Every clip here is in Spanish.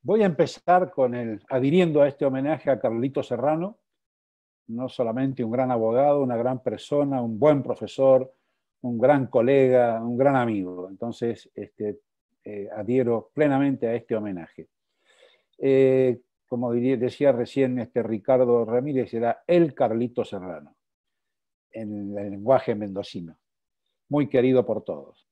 Voy a empezar adhiriendo a este homenaje a Carlito Serrano, no solamente un gran abogado, una gran persona, un buen profesor, un gran colega, un gran amigo. Entonces, adhiero plenamente a este homenaje. Como decía recién Ricardo Ramírez, era el Carlito Serrano, en el lenguaje mendocino. Muy querido por todos.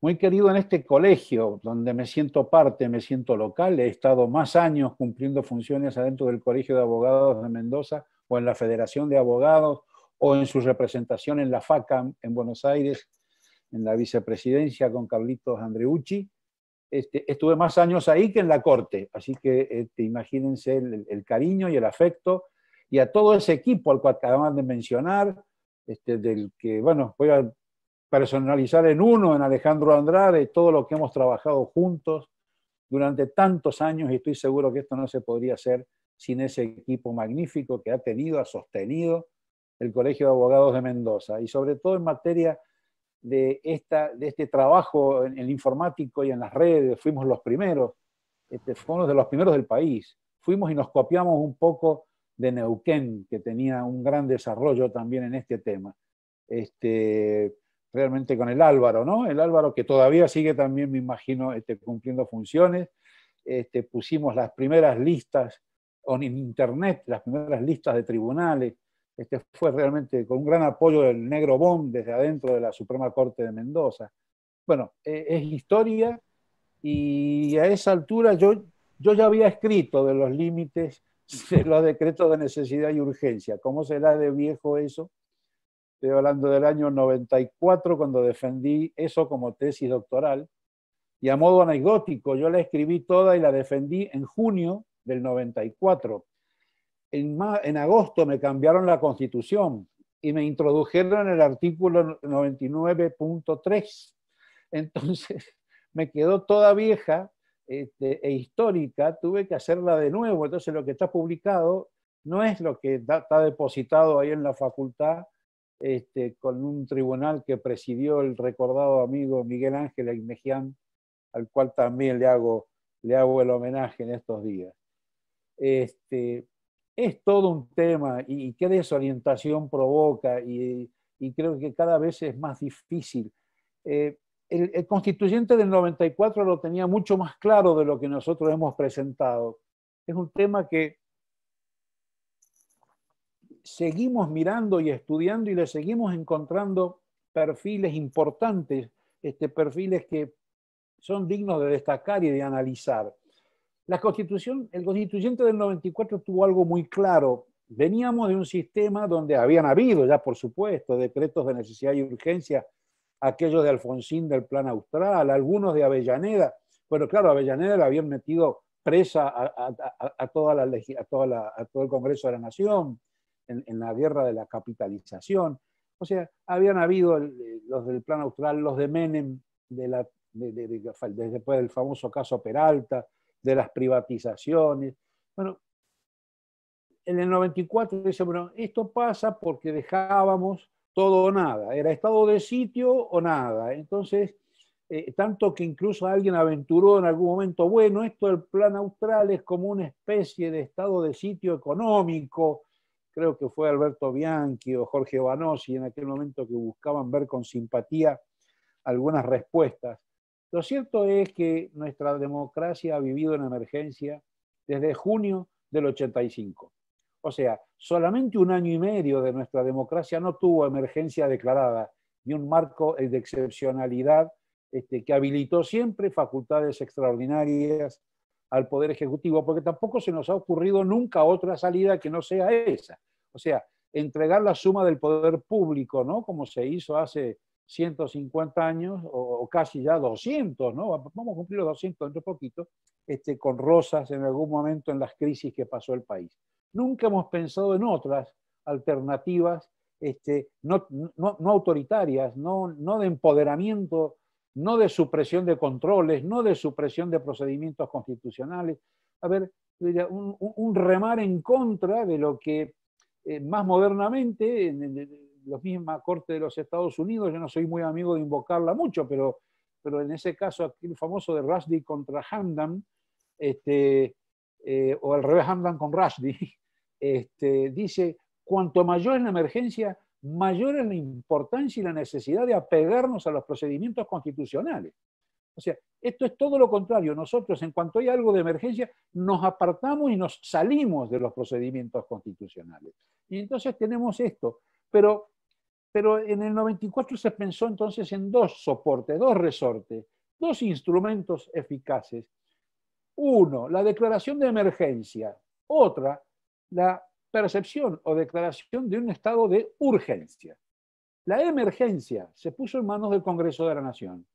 Muy querido en este colegio, donde me siento parte, me siento local. He estado más años cumpliendo funciones adentro del Colegio de Abogados de Mendoza, o en la Federación de Abogados, o en su representación en la FACAM en Buenos Aires, en la vicepresidencia con Carlitos Andreucci. Estuve más años ahí que en la Corte, así que imagínense el cariño y el afecto, y a todo ese equipo al cual acaban de mencionar, del que, bueno, voy a personalizar en uno, en Alejandro Andrade, todo lo que hemos trabajado juntos durante tantos años, y estoy seguro que esto no se podría hacer sin ese equipo magnífico que ha sostenido el Colegio de Abogados de Mendoza, y sobre todo en materia de este trabajo en el informático y en las redes. Fuimos los primeros, fuimos de los primeros del país. Fuimos y nos copiamos un poco de Neuquén, que tenía un gran desarrollo también en este tema. Realmente con el Álvaro, ¿no? El Álvaro que todavía sigue también, me imagino, cumpliendo funciones. Pusimos las primeras listas en internet, las primeras listas de tribunales. Fue realmente con un gran apoyo del Negro Bom desde adentro de la Suprema Corte de Mendoza. Bueno, es historia, y a esa altura yo ya había escrito de los límites de los decretos de necesidad y urgencia. ¿Cómo será de viejo eso? Estoy hablando del año 94, cuando defendí eso como tesis doctoral. Y a modo anecdótico, yo la escribí toda y la defendí en junio del 94. En agosto me cambiaron la Constitución y me introdujeron el artículo 99.3. Entonces me quedó toda vieja e histórica, tuve que hacerla de nuevo. Entonces lo que está publicado no es lo que está depositado ahí en la facultad, con un tribunal que presidió el recordado amigo Miguel Ángel Egmejian, al cual también le hago el homenaje en estos días. Es todo un tema, y qué desorientación provoca, y creo que cada vez es más difícil. El constituyente del 94 lo tenía mucho más claro de lo que nosotros hemos presentado. Es un tema que seguimos mirando y estudiando, y le seguimos encontrando perfiles importantes, perfiles que son dignos de destacar y de analizar. El constituyente del 94 tuvo algo muy claro. Veníamos de un sistema donde habían habido ya, por supuesto, decretos de necesidad y urgencia, aquellos de Alfonsín del Plan Austral, algunos de Avellaneda. Bueno, claro, a Avellaneda le habían metido presa a todo el Congreso de la Nación en la guerra de la capitalización. O sea, habían habido los del Plan Austral, los de Menem, después del famoso caso Peralta, de las privatizaciones. Bueno, en el 94 dice, bueno, esto pasa porque dejábamos todo o nada, era estado de sitio o nada. Entonces, tanto que incluso alguien aventuró en algún momento, bueno, esto del Plan Austral es como una especie de estado de sitio económico. Creo que fue Alberto Bianchi o Jorge Banossi en aquel momento, que buscaban ver con simpatía algunas respuestas. Lo cierto es que nuestra democracia ha vivido en emergencia desde junio del 85. O sea, solamente un año y medio de nuestra democracia no tuvo emergencia declarada, ni un marco de excepcionalidad que habilitó siempre facultades extraordinarias al Poder Ejecutivo, porque tampoco se nos ha ocurrido nunca otra salida que no sea esa. O sea, entregar la suma del poder público, ¿no? Como se hizo hace 150 años, o casi ya 200, ¿no? Vamos a cumplir los 200 dentro de poquito, con Rosas en algún momento en las crisis que pasó el país. Nunca hemos pensado en otras alternativas, no autoritarias, no de empoderamiento, no de supresión de controles, no de supresión de procedimientos constitucionales. A ver, un remar en contra de lo que más modernamente, en la misma Corte de los Estados Unidos, yo no soy muy amigo de invocarla mucho, pero en ese caso, aquí el famoso de Rushdie contra Hamdan, o al revés Hamdan con Rushdie, dice, cuanto mayor es la emergencia, mayor es la importancia y la necesidad de apegarnos a los procedimientos constitucionales. O sea, esto es todo lo contrario. Nosotros, en cuanto hay algo de emergencia, nos apartamos y nos salimos de los procedimientos constitucionales. Y entonces tenemos esto. Pero en el 94 se pensó entonces en dos soportes, dos resortes, dos instrumentos eficaces. Uno, la declaración de emergencia. Otra, la percepción o declaración de un estado de urgencia. La emergencia se puso en manos del Congreso de la Nación.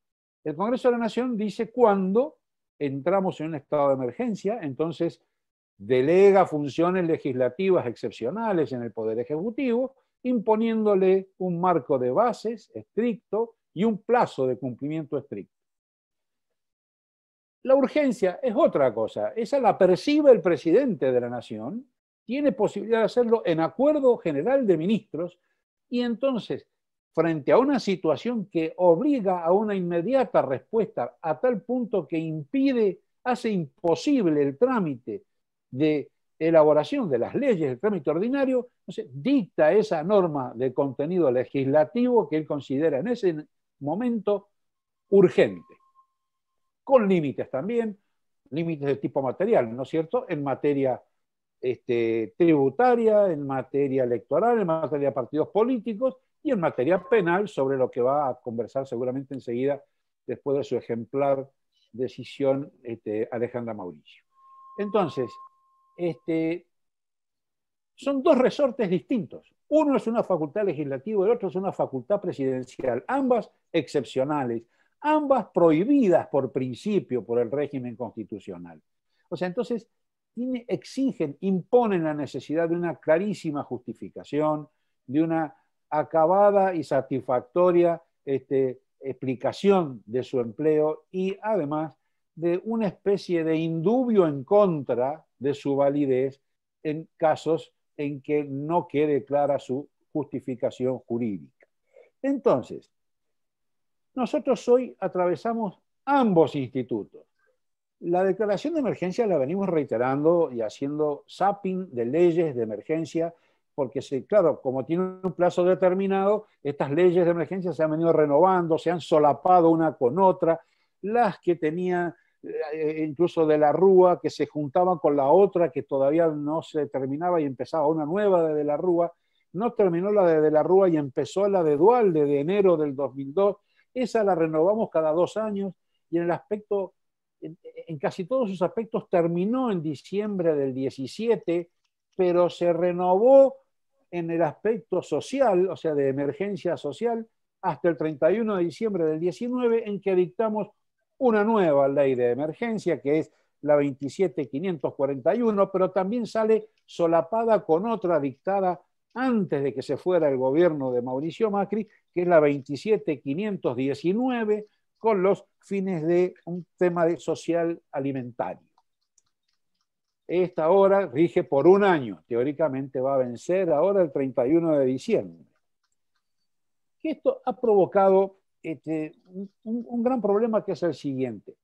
El Congreso de la Nación dice cuándo entramos en un estado de emergencia, entonces delega funciones legislativas excepcionales en el Poder Ejecutivo, imponiéndole un marco de bases estricto y un plazo de cumplimiento estricto. La urgencia es otra cosa, esa la percibe el presidente de la Nación, tiene posibilidad de hacerlo en acuerdo general de ministros y entonces, frente a una situación que obliga a una inmediata respuesta a tal punto que impide, hace imposible el trámite de elaboración de las leyes, el trámite ordinario, entonces dicta esa norma de contenido legislativo que él considera en ese momento urgente, con límites también, límites de tipo material, ¿no es cierto?, en materia tributaria, en materia electoral, en materia de partidos políticos y en materia penal, sobre lo que va a conversar seguramente enseguida después de su ejemplar decisión Alejandra Mauricio. Entonces, son dos resortes distintos. Uno es una facultad legislativa y el otro es una facultad presidencial, ambas excepcionales, ambas prohibidas por principio por el régimen constitucional. O sea, entonces exigen, imponen la necesidad de una clarísima justificación, de una acabada y satisfactoria explicación de su empleo y además de una especie de indubio en contra de su validez en casos en que no quede clara su justificación jurídica. Entonces, nosotros hoy atravesamos ambos institutos. La declaración de emergencia la venimos reiterando y haciendo zapping de leyes de emergencia, porque claro, como tiene un plazo determinado, estas leyes de emergencia se han venido renovando, se han solapado una con otra, las que tenía incluso de la Rúa, que se juntaban con la otra que todavía no se terminaba y empezaba una nueva de la Rúa, no terminó la de la Rúa y empezó la de Duhalde de enero del 2002, esa la renovamos cada 2 años y en el aspecto, en casi todos sus aspectos terminó en diciembre del 17, pero se renovó en el aspecto social, o sea, de emergencia social, hasta el 31 de diciembre del 19, en que dictamos una nueva ley de emergencia, que es la 27.541, pero también sale solapada con otra dictada antes de que se fuera el gobierno de Mauricio Macri, que es la 27.519, con los fines de un tema social alimentario. Esta ahora rige por 1 año, teóricamente va a vencer ahora el 31 de diciembre. Esto ha provocado un gran problema, que es el siguiente.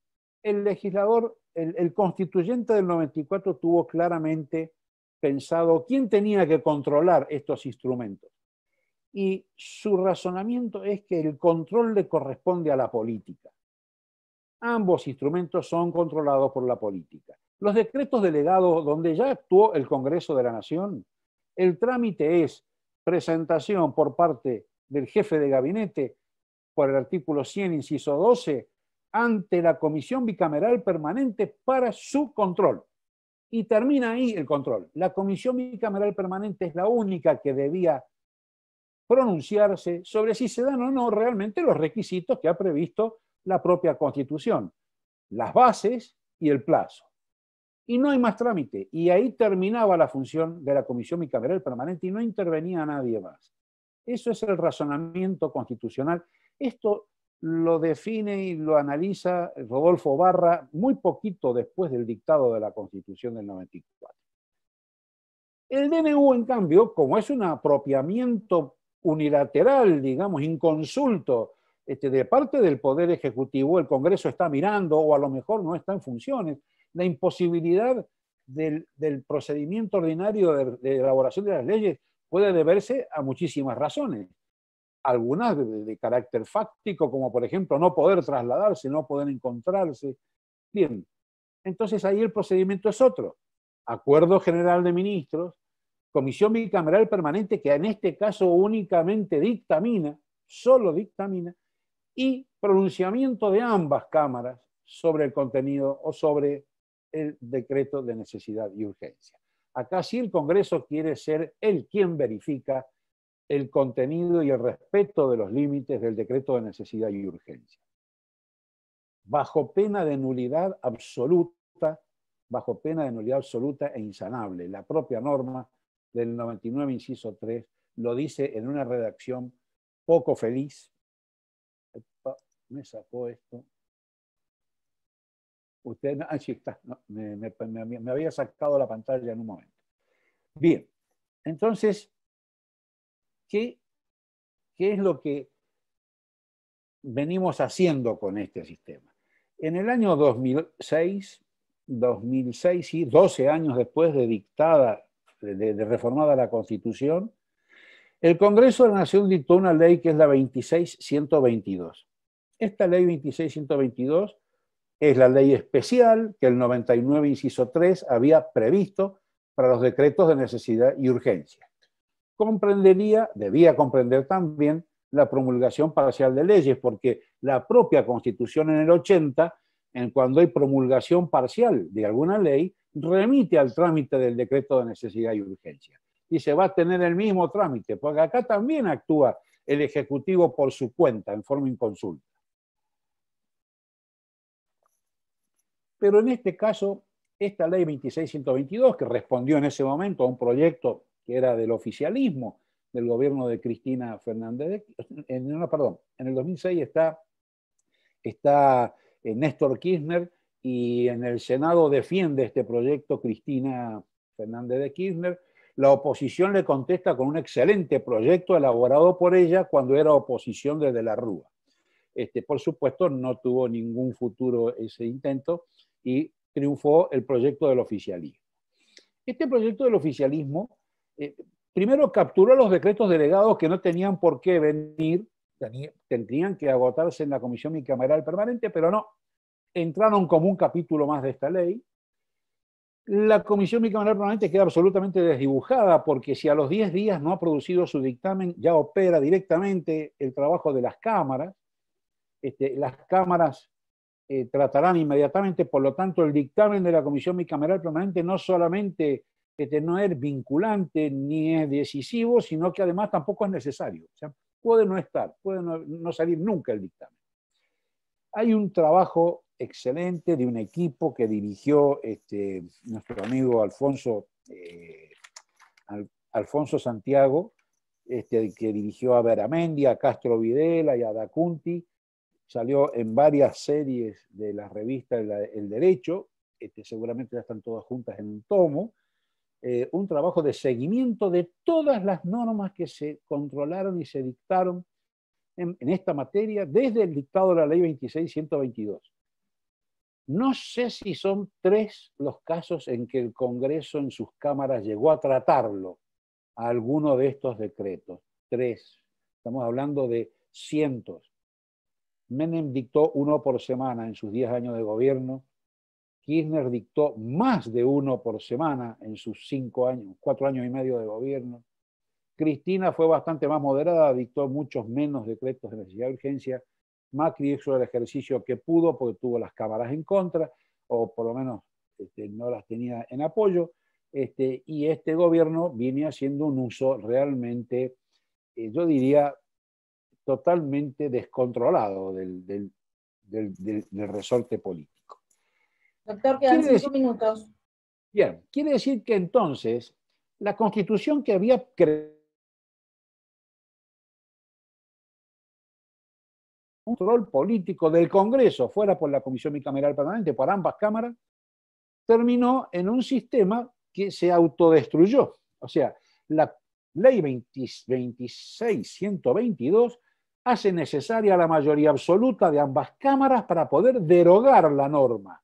El legislador, el constituyente del 94 tuvo claramente pensado quién tenía que controlar estos instrumentos. Y su razonamiento es que el control le corresponde a la política. Ambos instrumentos son controlados por la política. Los decretos delegados, donde ya actuó el Congreso de la Nación, el trámite es presentación por parte del jefe de gabinete, por el artículo 100, inciso 12, ante la Comisión Bicameral Permanente para su control. Y termina ahí el control. La Comisión Bicameral Permanente es la única que debía pronunciarse sobre si se dan o no realmente los requisitos que ha previsto la propia Constitución, las bases y el plazo. Y no hay más trámite. Y ahí terminaba la función de la Comisión Bicameral Permanente y no intervenía nadie más. Eso es el razonamiento constitucional. Esto lo define y lo analiza Rodolfo Barra muy poquito después del dictado de la Constitución del 94. El DNU, en cambio, como es un apropiamiento unilateral, digamos, inconsulto, de parte del Poder Ejecutivo, el Congreso está mirando o a lo mejor no está en funciones, La imposibilidad del procedimiento ordinario de elaboración de las leyes puede deberse a muchísimas razones. Algunas de carácter fáctico, como por ejemplo no poder trasladarse, no poder encontrarse. Bien, entonces ahí el procedimiento es otro. Acuerdo General de Ministros, Comisión Bicameral Permanente, que en este caso únicamente dictamina, solo dictamina, y pronunciamiento de ambas cámaras sobre el contenido o sobre el decreto de necesidad y urgencia. Acá sí el Congreso quiere ser el quien verifica el contenido y el respeto de los límites del decreto de necesidad y urgencia. Bajo pena de nulidad absoluta, e insanable. La propia norma del 99, inciso 3, lo dice en una redacción poco feliz. Me sacó esto. Usted, sí está, no, me había sacado la pantalla en un momento. Bien, entonces, ¿qué es lo que venimos haciendo con este sistema? En el año 2006, sí, 12 años después de dictada, de reformada la Constitución, el Congreso de la Nación dictó una ley que es la 26.122. Esta ley 26.122 es la ley especial que el 99, inciso 3, había previsto para los decretos de necesidad y urgencia. Debía comprender también la promulgación parcial de leyes, porque la propia Constitución en el 80, cuando hay promulgación parcial de alguna ley, remite al trámite del decreto de necesidad y urgencia. Y se va a tener el mismo trámite, porque acá también actúa el Ejecutivo por su cuenta, en forma inconsulta. Pero en este caso, esta ley 26.122, que respondió en ese momento a un proyecto que era del oficialismo del gobierno de Cristina Fernández, en el 2006 está Néstor Kirchner, y en el Senado defiende este proyecto Cristina Fernández de Kirchner. La oposición le contesta con un excelente proyecto elaborado por ella cuando era oposición desde la Rúa. Por supuesto, no tuvo ningún futuro ese intento y triunfó el proyecto del oficialismo. Este proyecto del oficialismo primero capturó los decretos delegados que no tenían por qué venir, tendrían que agotarse en la Comisión Bicameral Permanente, pero no, entraron como un capítulo más de esta ley. La Comisión Bicameral Permanente queda absolutamente desdibujada, porque si a los 10 días no ha producido su dictamen, ya opera directamente el trabajo de las cámaras. Las cámaras tratarán inmediatamente, por lo tanto, el dictamen de la Comisión Bicameral Permanente no solamente no es vinculante ni es decisivo, sino que además tampoco es necesario. O sea, puede no estar, puede no salir nunca el dictamen. Hay un trabajo excelente de un equipo que dirigió nuestro amigo Alfonso Santiago, que dirigió a Beramendi, a Castro Videla y a Dacunti. Salió en varias series de las revistas El Derecho, seguramente ya están todas juntas en un tomo. Un trabajo de seguimiento de todas las normas que se controlaron y se dictaron en esta materia desde el dictado de la ley 26.122. No sé si son 3 los casos en que el Congreso en sus cámaras llegó a tratarlo, a alguno de estos decretos. 3. Estamos hablando de cientos. Menem dictó 1 por semana en sus 10 años de gobierno. Kirchner dictó más de 1 por semana en sus 4 años y medio de gobierno. Cristina fue bastante más moderada, dictó muchos menos decretos de necesidad de urgencia. Macri hizo el ejercicio que pudo porque tuvo las cámaras en contra, o por lo menos no las tenía en apoyo. Y este gobierno viene haciendo un uso realmente, yo diría, totalmente descontrolado del resorte político. Doctor, quedan 5 minutos. Bien, quiere decir que entonces la Constitución que había creado un control político del Congreso, fuera por la Comisión Bicameral Permanente, por ambas cámaras, terminó en un sistema que se autodestruyó. O sea, la ley 26.122 hace necesaria la mayoría absoluta de ambas cámaras para poder derogar la norma.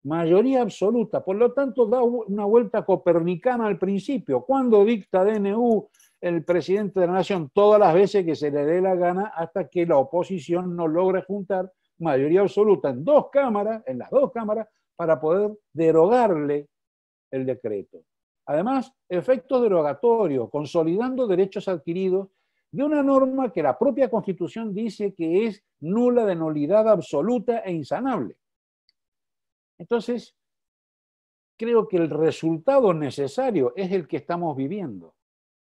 mayoría absoluta. Por lo tanto, da una vuelta copernicana al principio. Cuando dicta DNU el presidente de la Nación? Todas las veces que se le dé la gana, hasta que la oposición no logre juntar mayoría absoluta en las dos cámaras, para poder derogarle el decreto. Además, efectos derogatorios, consolidando derechos adquiridos de una norma que la propia Constitución dice que es nula, de nulidad absoluta e insanable. Entonces, creo que el resultado necesario es el que estamos viviendo.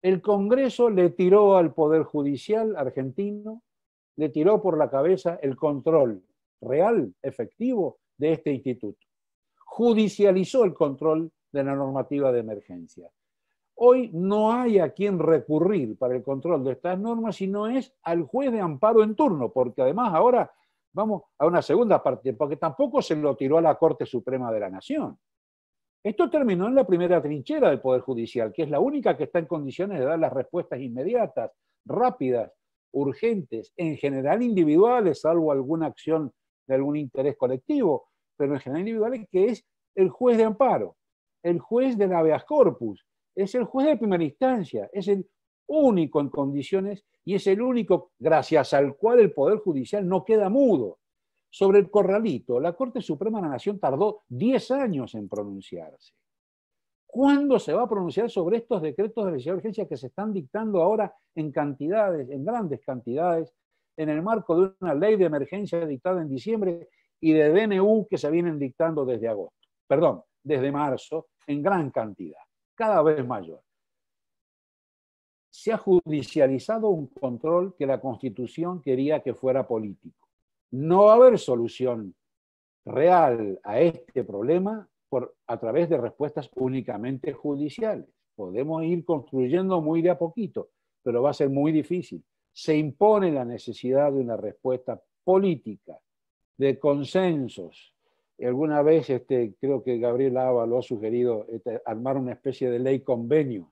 El Congreso le tiró al Poder Judicial argentino, le tiró por la cabeza el control real, efectivo de este instituto. Judicializó el control de la normativa de emergencia. Hoy no hay a quien recurrir para el control de estas normas, sino es al juez de amparo en turno, porque además ahora vamos a una segunda parte, porque tampoco se lo tiró a la Corte Suprema de la Nación. Esto terminó en la primera trinchera del Poder Judicial, que es la única que está en condiciones de dar las respuestas inmediatas, rápidas, urgentes, en general individuales, salvo alguna acción de algún interés colectivo, pero en general individuales, que es el juez de amparo, el juez del habeas corpus, es el juez de primera instancia, es el único en condiciones y es el único gracias al cual el Poder Judicial no queda mudo. Sobre el corralito, la Corte Suprema de la Nación tardó 10 años en pronunciarse. ¿Cuándo se va a pronunciar sobre estos decretos de necesidad de urgencia que se están dictando ahora en cantidades, en grandes cantidades, en el marco de una ley de emergencia dictada en diciembre y de DNU que se vienen dictando desde marzo, en gran cantidad, cada vez mayor? Se ha judicializado un control que la Constitución quería que fuera político. No va a haber solución real a este problema a través de respuestas únicamente judiciales. Podemos ir construyendo muy de a poquito, pero va a ser muy difícil. Se impone la necesidad de una respuesta política, de consensos. Alguna vez creo que Gabriel Lava lo ha sugerido, armar una especie de ley convenio,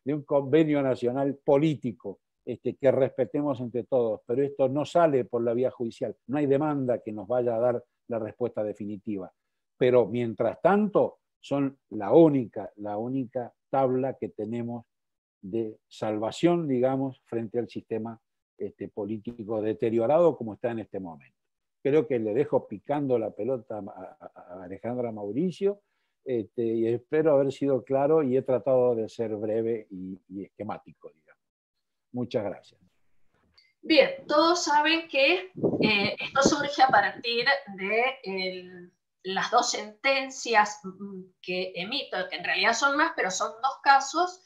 de un convenio nacional político, que respetemos entre todos, pero esto no sale por la vía judicial, no hay demanda que nos vaya a dar la respuesta definitiva. Pero mientras tanto, son la única tabla que tenemos de salvación, digamos, frente al sistema político deteriorado como está en este momento. Creo que le dejo picando la pelota a Alejandra Mauricio, y espero haber sido claro y he tratado de ser breve y esquemático, digamos. Muchas gracias. Bien, todos saben que esto surge a partir de las dos sentencias que emito, que en realidad son más, pero son dos casos,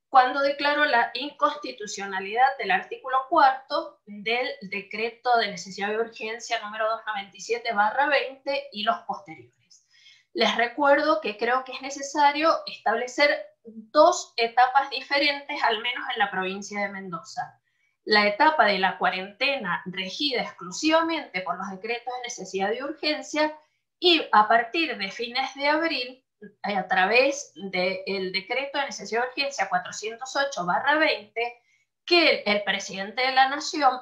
cuando declaró la inconstitucionalidad del artículo 4 del decreto de necesidad de urgencia número 297/20 y los posteriores. Les recuerdo que creo que es necesario establecer dos etapas diferentes, al menos en la provincia de Mendoza. La etapa de la cuarentena regida exclusivamente por los decretos de necesidad de urgencia y a partir de fines de abril, a través del decreto de necesidad de urgencia 408/20, que el presidente de la Nación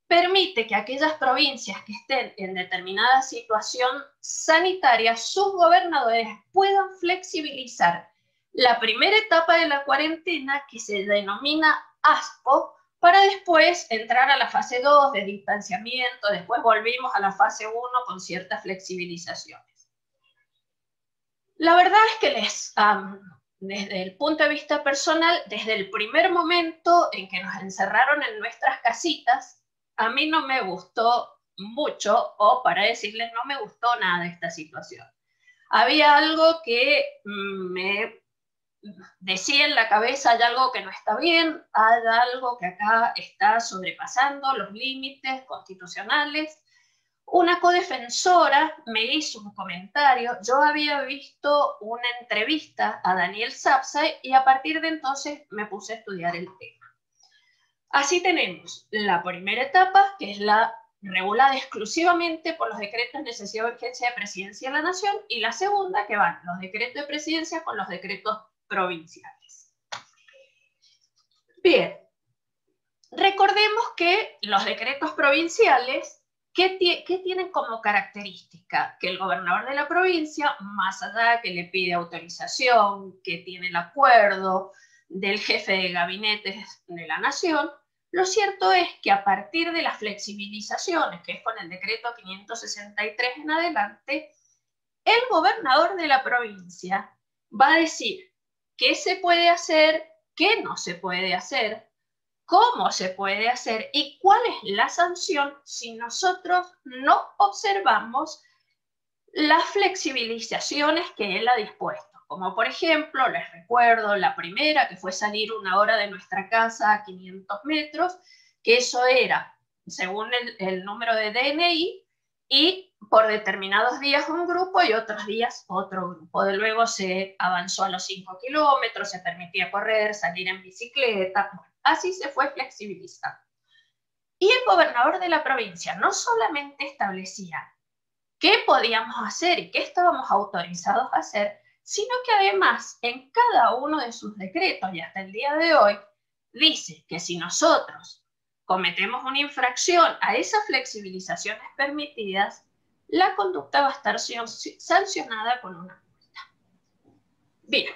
permite que aquellas provincias que estén en determinada situación sanitaria, sus gobernadores puedan flexibilizar la primera etapa de la cuarentena, que se denomina ASPO, para después entrar a la fase 2 de distanciamiento. Después volvimos a la fase 1 con ciertas flexibilizaciones. La verdad es que desde el punto de vista personal, desde el primer momento en que nos encerraron en nuestras casitas, a mí no me gustó mucho, o para decirles, no me gustó nada de esta situación. Había algo que me decía en la cabeza, hay algo que no está bien, hay algo que acá está sobrepasando los límites constitucionales. Una codefensora me hizo un comentario. Yo había visto una entrevista a Daniel Sapsay y a partir de entonces me puse a estudiar el tema. Así tenemos la primera etapa, que es la regulada exclusivamente por los decretos de necesidad de urgencia de Presidencia de la Nación, y la segunda, que van los decretos de presidencia con los decretos provinciales. Bien, recordemos que los decretos provinciales, ¿qué tienen como característica? Que el gobernador de la provincia, más allá de que le pide autorización, que tiene el acuerdo del jefe de gabinete de la Nación, lo cierto es que a partir de las flexibilizaciones, que es con el decreto 563 en adelante, el gobernador de la provincia va a decir qué se puede hacer, qué no se puede hacer, cómo se puede hacer y cuál es la sanción si nosotros no observamos las flexibilizaciones que él ha dispuesto. Como por ejemplo, les recuerdo la primera, que fue salir 1 hora de nuestra casa a 500 metros, que eso era según el número de DNI y por determinados días un grupo y otros días otro grupo. De luego se avanzó a los 5 kilómetros, se permitía correr, salir en bicicleta. Bueno, así se fue flexibilizando. Y el gobernador de la provincia no solamente establecía qué podíamos hacer y qué estábamos autorizados a hacer, sino que además en cada uno de sus decretos y hasta el día de hoy dice que si nosotros cometemos una infracción a esas flexibilizaciones permitidas, la conducta va a estar sancionada con una multa. Bien,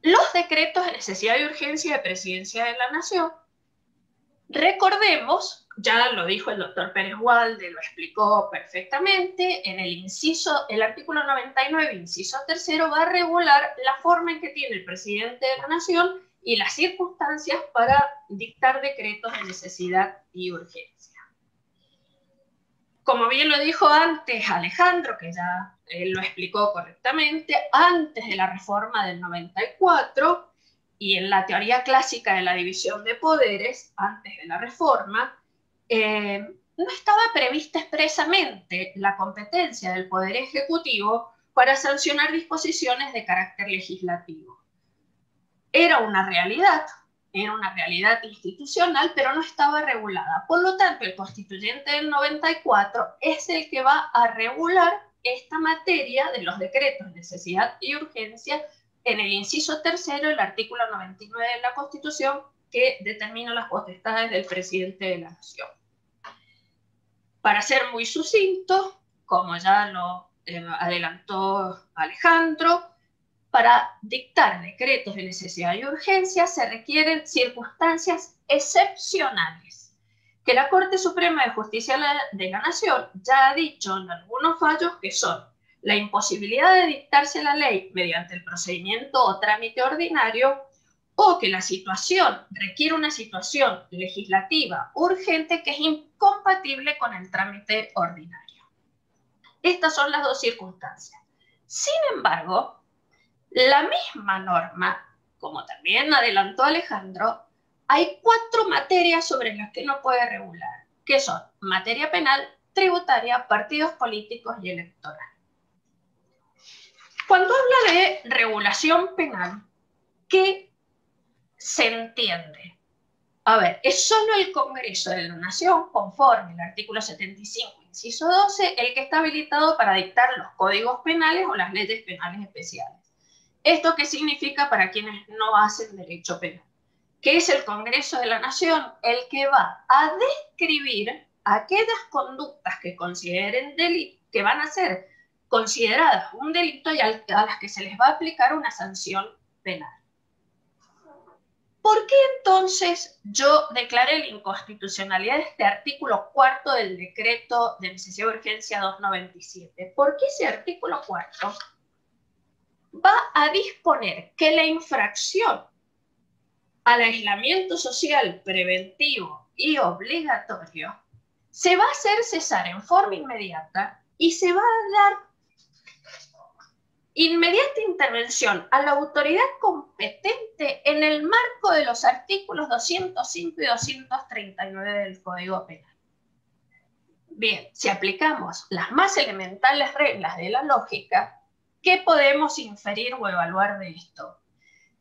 los decretos de necesidad y urgencia de Presidencia de la Nación, recordemos, ya lo dijo el doctor Pérez Walde, lo explicó perfectamente, en el artículo 99, inciso 3, va a regular la forma en que tiene el presidente de la Nación y las circunstancias para dictar decretos de necesidad y urgencia. Como bien lo dijo antes Alejandro, que ya lo explicó correctamente, antes de la reforma del 94 y en la teoría clásica de la división de poderes, antes de la reforma, no estaba prevista expresamente la competencia del Poder Ejecutivo para sancionar disposiciones de carácter legislativo. Era una realidad institucional, pero no estaba regulada. Por lo tanto, el constituyente del 94 es el que va a regular esta materia de los decretos de necesidad y urgencia en el inciso 3 del artículo 99 de la Constitución, que determina las potestades del presidente de la Nación. Para ser muy sucinto, como ya lo adelantó Alejandro, para dictar decretos de necesidad y urgencia se requieren circunstancias excepcionales, que la Corte Suprema de Justicia de la Nación ya ha dicho en algunos fallos que son la imposibilidad de dictarse la ley mediante el procedimiento o trámite ordinario, o que la situación requiere una situación legislativa urgente que es incompatible con el trámite ordinario. Estas son las dos circunstancias. Sin embargo, la misma norma, como también adelantó Alejandro, hay 4 materias sobre las que no puede regular, que son materia penal, tributaria, partidos políticos y electoral. Cuando habla de regulación penal, ¿qué se entiende? A ver, es solo el Congreso de la Nación, conforme al artículo 75, inciso 12, el que está habilitado para dictar los códigos penales o las leyes penales especiales. ¿Esto qué significa para quienes no hacen derecho penal? Que es el Congreso de la Nación el que va a describir aquellas conductas que consideren delito, que van a ser consideradas un delito y a las que se les va a aplicar una sanción penal. ¿Por qué entonces yo declaré la inconstitucionalidad de este artículo 4 del decreto de necesidad de urgencia 297? Porque ese artículo 4 va a disponer que la infracción al aislamiento social preventivo y obligatorio se va a hacer cesar en forma inmediata y se va a dar inmediata intervención a la autoridad competente en el marco de los artículos 205 y 239 del Código Penal. Bien, si aplicamos las más elementales reglas de la lógica, ¿qué podemos inferir o evaluar de esto?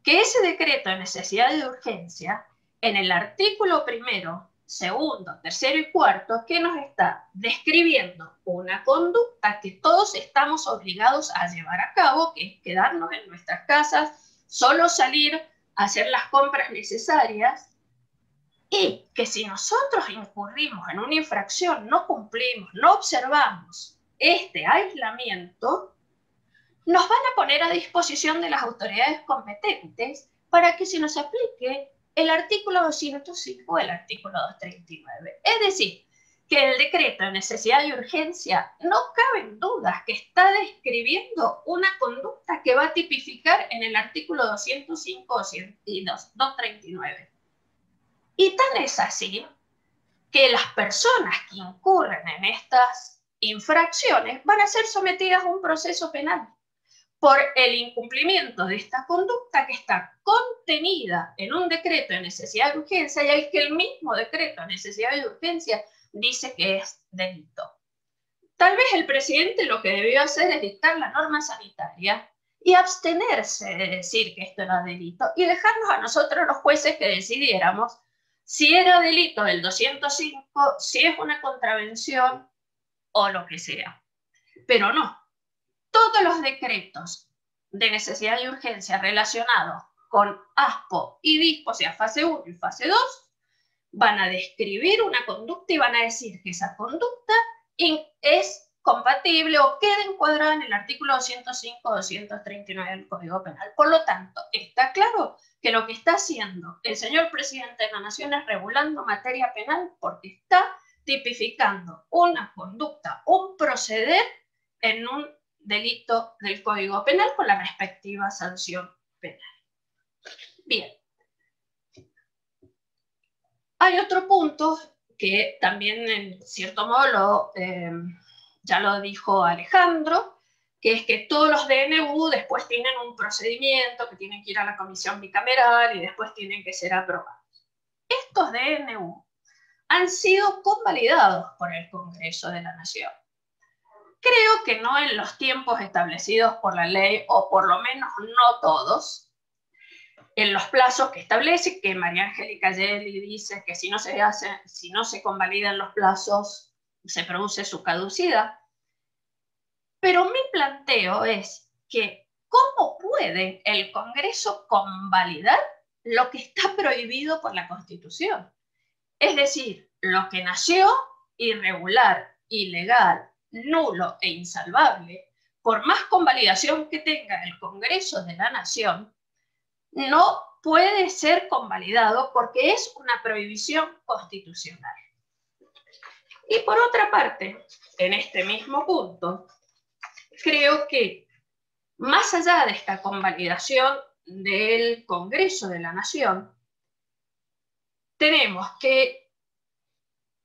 Que ese decreto de necesidad y de urgencia, en el artículo 1, 2, 3 y 4, que nos está describiendo una conducta que todos estamos obligados a llevar a cabo, que es quedarnos en nuestras casas, solo salir a hacer las compras necesarias, Y que si nosotros incurrimos en una infracción, no cumplimos, no observamos este aislamiento, nos van a poner a disposición de las autoridades competentes para que se nos aplique el artículo 205 o el artículo 239. Es decir, que el decreto de necesidad y urgencia no caben dudas que está describiendo una conducta que va a tipificar en el artículo 205 y 239. Y tan es así que las personas que incurren en estas infracciones van a ser sometidas a un proceso penal por el incumplimiento de esta conducta que está contenida en un decreto de necesidad de urgencia y el que el mismo decreto de necesidad de urgencia dice que es delito. Tal vez el presidente lo que debió hacer es dictar la norma sanitaria y abstenerse de decir que esto era delito y dejarnos a nosotros los jueces que decidiéramos si era delito del 205, si es una contravención o lo que sea. Pero no. Todos los decretos de necesidad y urgencia relacionados con ASPO y DISPO, o sea, fase 1 y fase 2, van a describir una conducta y van a decir que esa conducta es compatible o queda encuadrada en el artículo 205 o 239 del Código Penal. Por lo tanto, está claro que lo que está haciendo el señor presidente de la Nación es regulando materia penal porque está tipificando una conducta, un proceder en un delito del Código Penal con la respectiva sanción penal. Bien. Hay otro punto que también en cierto modo ya lo dijo Alejandro, que es que todos los DNU después tienen un procedimiento que tienen que ir a la comisión bicameral y después tienen que ser aprobados. Estos DNU han sido convalidados por el Congreso de la Nación. Creo que no en los tiempos establecidos por la ley, o por lo menos no todos, en los plazos que establece, que María Angélica Gelli dice que si no se convalidan los plazos, se produce su caducidad. Pero mi planteo es que ¿cómo puede el Congreso convalidar lo que está prohibido por la Constitución? Es decir, lo que nació irregular, ilegal, nulo e insalvable, por más convalidación que tenga el Congreso de la Nación, no puede ser convalidado porque es una prohibición constitucional. Y por otra parte, en este mismo punto, creo que más allá de esta convalidación del Congreso de la Nación, tenemos que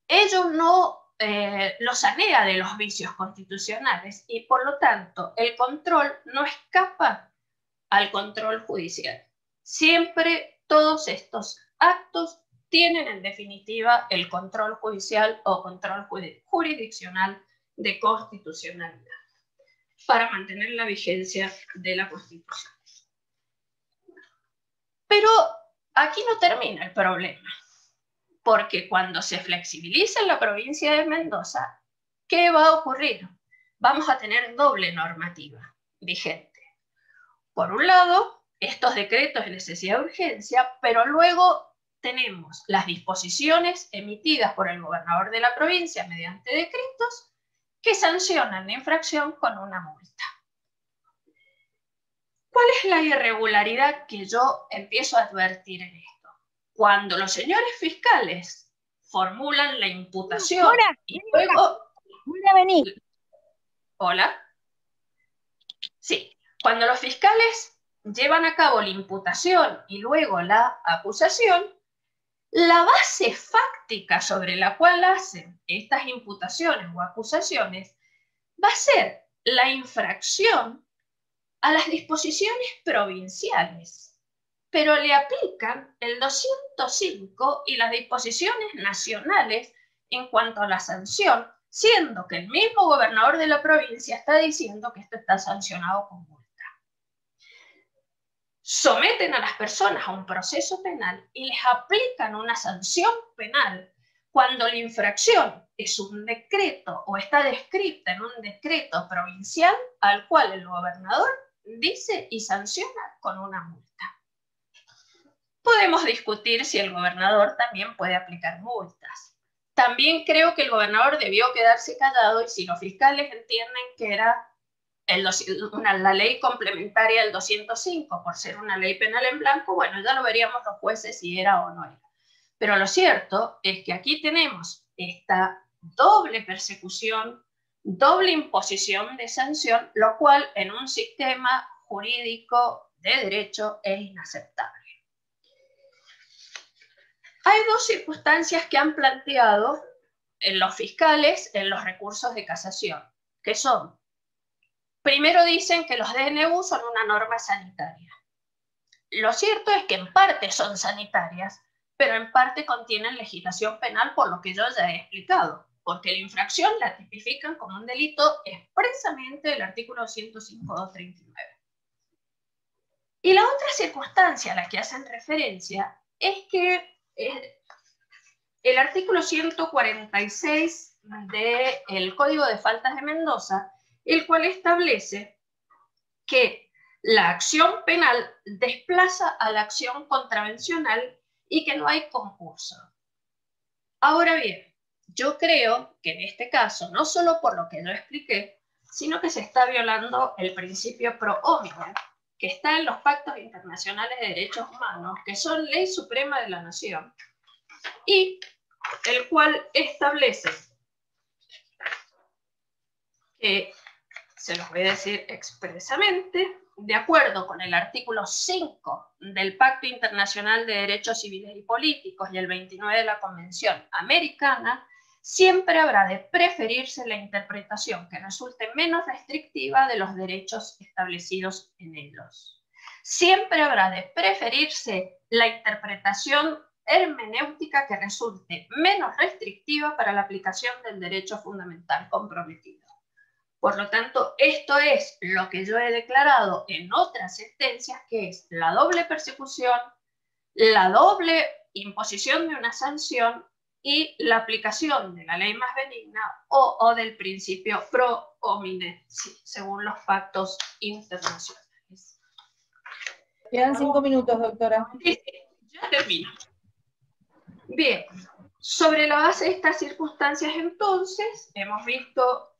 ello no lo sanea de los vicios constitucionales y por lo tanto el control no escapa al control judicial. Siempre todos estos actos tienen en definitiva el control judicial o control jurisdiccional de constitucionalidad para mantener la vigencia de la Constitución. Pero aquí no termina el problema, porque cuando se flexibiliza en la provincia de Mendoza, ¿qué va a ocurrir? Vamos a tener doble normativa vigente. Por un lado, estos decretos de necesidad de urgencia, pero luego tenemos las disposiciones emitidas por el gobernador de la provincia mediante decretos que sancionan la infracción con una multa. ¿Cuál es la irregularidad que yo empiezo a advertir en esto? Cuando los señores fiscales formulan la imputación y luego... Hola. Sí, cuando los fiscales llevan a cabo la imputación y luego la acusación, la base fáctica sobre la cual hacen estas imputaciones o acusaciones va a ser la infracción a las disposiciones provinciales, pero le aplican el 205 y las disposiciones nacionales en cuanto a la sanción, siendo que el mismo gobernador de la provincia está diciendo que esto está sancionado con multa. Someten a las personas a un proceso penal y les aplican una sanción penal cuando la infracción es un decreto o está descrita en un decreto provincial al cual el gobernador dice y sanciona con una multa. podemos discutir si el gobernador también puede aplicar multas. También creo que el gobernador debió quedarse callado, y si los fiscales entienden que era la ley complementaria del 205 por ser una ley penal en blanco, bueno, ya lo veríamos los jueces si era o no era. Pero lo cierto es que aquí tenemos esta doble persecución, doble imposición de sanción, lo cual en un sistema jurídico de derecho es inaceptable. Hay dos circunstancias que han planteado en los fiscales en los recursos de casación, que son: primero dicen que los DNU son una norma sanitaria. Lo cierto es que en parte son sanitarias, pero en parte contienen legislación penal, por lo que yo ya he explicado, porque la infracción la tipifican como un delito expresamente del artículo 205.239. Y la otra circunstancia a la que hacen referencia es que el artículo 146 del Código de Faltas de Mendoza, el cual establece que la acción penal desplaza a la acción contravencional y que no hay concurso. Ahora bien, yo creo que en este caso, no solo por lo que yo expliqué, sino que se está violando el principio pro hominem, que está en los pactos internacionales de derechos humanos, que son ley suprema de la nación, y el cual establece que, se los voy a decir expresamente, de acuerdo con el artículo 5 del Pacto Internacional de Derechos Civiles y Políticos y el 29 de la Convención Americana, siempre habrá de preferirse la interpretación que resulte menos restrictiva de los derechos establecidos en ellos. Siempre habrá de preferirse la interpretación hermenéutica que resulte menos restrictiva para la aplicación del derecho fundamental comprometido. Por lo tanto, esto es lo que yo he declarado en otras sentencias, que es la doble persecución, la doble imposición de una sanción y la aplicación de la ley más benigna o del principio pro hominem, según los pactos internacionales. Quedan 5 minutos, doctora. Sí, ya termino. Bien, sobre la base de estas circunstancias, entonces, hemos visto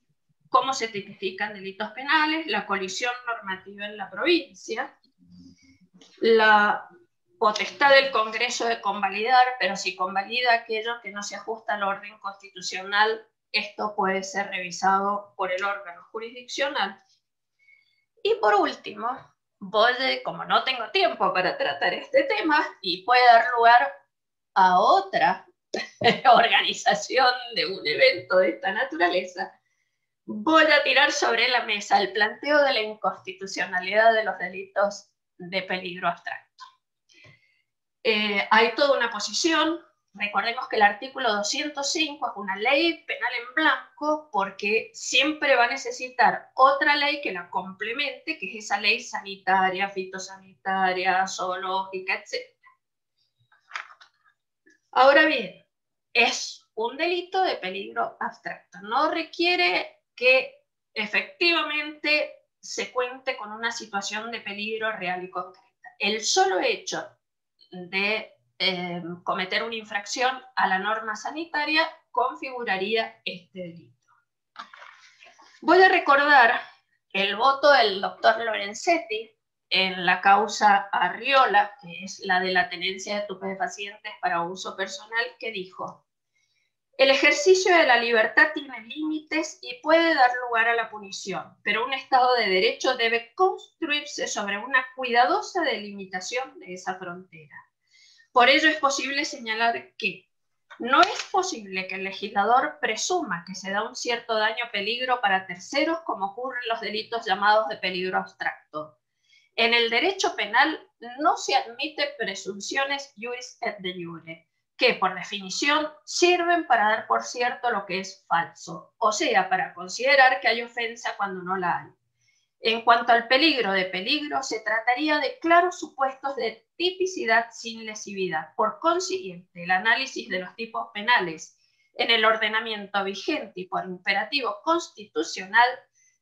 cómo se tipifican delitos penales, la colisión normativa en la provincia, la potestad del Congreso de convalidar, pero si convalida aquello que no se ajusta al orden constitucional, esto puede ser revisado por el órgano jurisdiccional. Y por último, como no tengo tiempo para tratar este tema y puede dar lugar a otra organización de un evento de esta naturaleza, voy a tirar sobre la mesa el planteo de la inconstitucionalidad de los delitos de peligro abstracto. Hay toda una posición. Recordemos que el artículo 205 es una ley penal en blanco porque siempre va a necesitar otra ley que la complemente, que es esa ley sanitaria, fitosanitaria, zoológica, etc. Ahora bien, es un delito de peligro abstracto. No requiere que efectivamente se cuente con una situación de peligro real y concreta. El solo hecho de cometer una infracción a la norma sanitaria configuraría este delito. Voy a recordar el voto del doctor Lorenzetti en la causa Arriola, que es la de la tenencia de estupefacientes para uso personal, que dijo: el ejercicio de la libertad tiene límites y puede dar lugar a la punición, pero un Estado de Derecho debe construirse sobre una cuidadosa delimitación de esa frontera. Por ello es posible señalar que no es posible que el legislador presuma que se da un cierto daño o peligro para terceros, como ocurre en los delitos llamados de peligro abstracto. En el derecho penal no se admite presunciones iuris et de iure, que por definición sirven para dar por cierto lo que es falso, o sea, para considerar que hay ofensa cuando no la hay. En cuanto al peligro de peligro, se trataría de claros supuestos de tipicidad sin lesividad. Por consiguiente, el análisis de los tipos penales en el ordenamiento vigente y por imperativo constitucional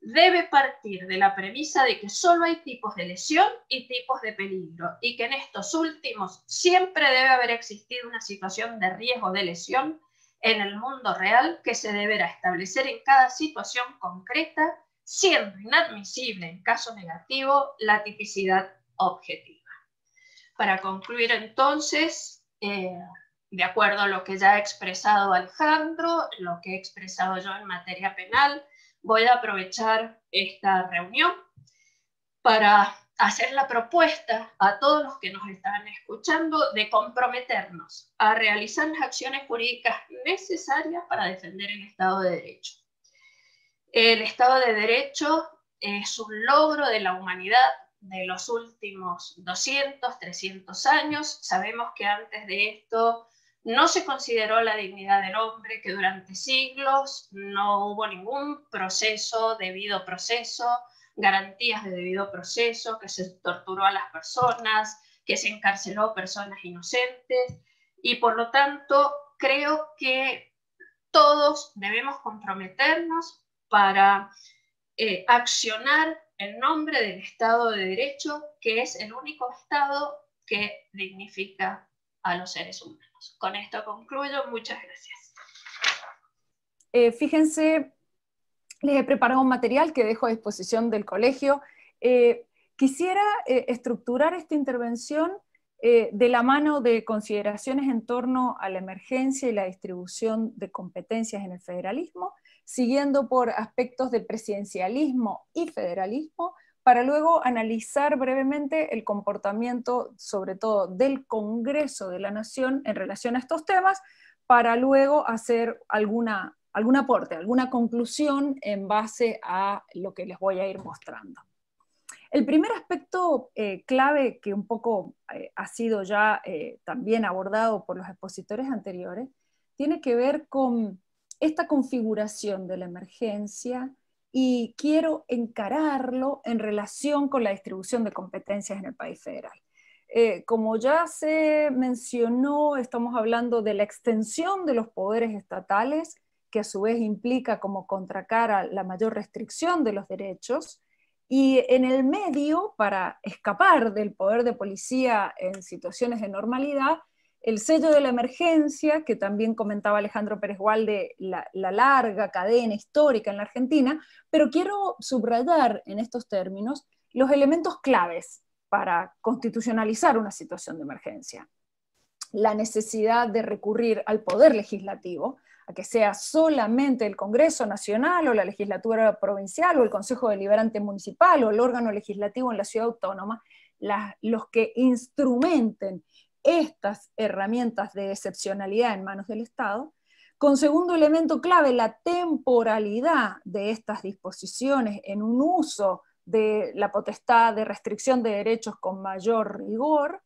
debe partir de la premisa de que solo hay tipos de lesión y tipos de peligro, y que en estos últimos siempre debe haber existido una situación de riesgo de lesión en el mundo real que se deberá establecer en cada situación concreta, siendo inadmisible en caso negativo la tipicidad objetiva. Para concluir entonces, de acuerdo a lo que ya ha expresado Alejandro, lo que he expresado yo en materia penal, voy a aprovechar esta reunión para hacer la propuesta a todos los que nos están escuchando de comprometernos a realizar las acciones jurídicas necesarias para defender el Estado de Derecho. El Estado de Derecho es un logro de la humanidad de los últimos 200, 300 años. Sabemos que antes de esto no se consideró la dignidad del hombre, que durante siglos no hubo ningún proceso, debido proceso, garantías de debido proceso, que se torturó a las personas, que se encarceló personas inocentes, y por lo tanto creo que todos debemos comprometernos para accionar en nombre del Estado de Derecho, que es el único Estado que dignifica a los seres humanos. Con esto concluyo. Muchas gracias. Fíjense, les he preparado un material que dejo a disposición del colegio. Quisiera estructurar esta intervención de la mano de consideraciones en torno a la emergencia y la distribución de competencias en el federalismo, siguiendo por aspectos de presidencialismo y federalismo, para luego analizar brevemente el comportamiento, sobre todo del Congreso de la Nación en relación a estos temas, para luego hacer algún aporte, alguna conclusión en base a lo que les voy a ir mostrando. El primer aspecto clave que un poco ha sido ya también abordado por los expositores anteriores, tiene que ver con esta configuración de la emergencia, y quiero encararlo en relación con la distribución de competencias en el país federal. Como ya se mencionó, estamos hablando de la extensión de los poderes estatales, que a su vez implica como contracara la mayor restricción de los derechos, y en el medio, para escapar del poder de policía en situaciones de normalidad, el sello de la emergencia, que también comentaba Alejandro Pérez Walde, la larga cadena histórica en la Argentina, pero quiero subrayar en estos términos los elementos claves para constitucionalizar una situación de emergencia. La necesidad de recurrir al poder legislativo, a que sea solamente el Congreso Nacional o la legislatura provincial o el Consejo Deliberante Municipal o el órgano legislativo en la ciudad autónoma, los que instrumenten estas herramientas de excepcionalidad en manos del Estado. Con segundo elemento clave, la temporalidad de estas disposiciones en un uso de la potestad de restricción de derechos con mayor rigor,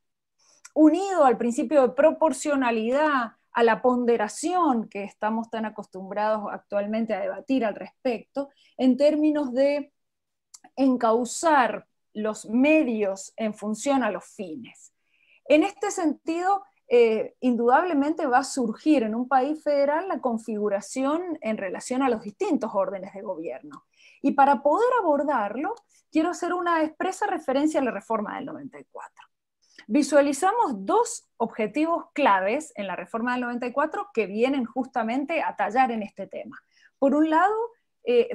unido al principio de proporcionalidad, a la ponderación que estamos tan acostumbrados actualmente a debatir al respecto, en términos de encauzar los medios en función a los fines. En este sentido, indudablemente va a surgir en un país federal la configuración en relación a los distintos órdenes de gobierno. Y para poder abordarlo, quiero hacer una expresa referencia a la reforma del 94. Visualizamos dos objetivos claves en la reforma del 94 que vienen justamente a tallar en este tema. Por un lado,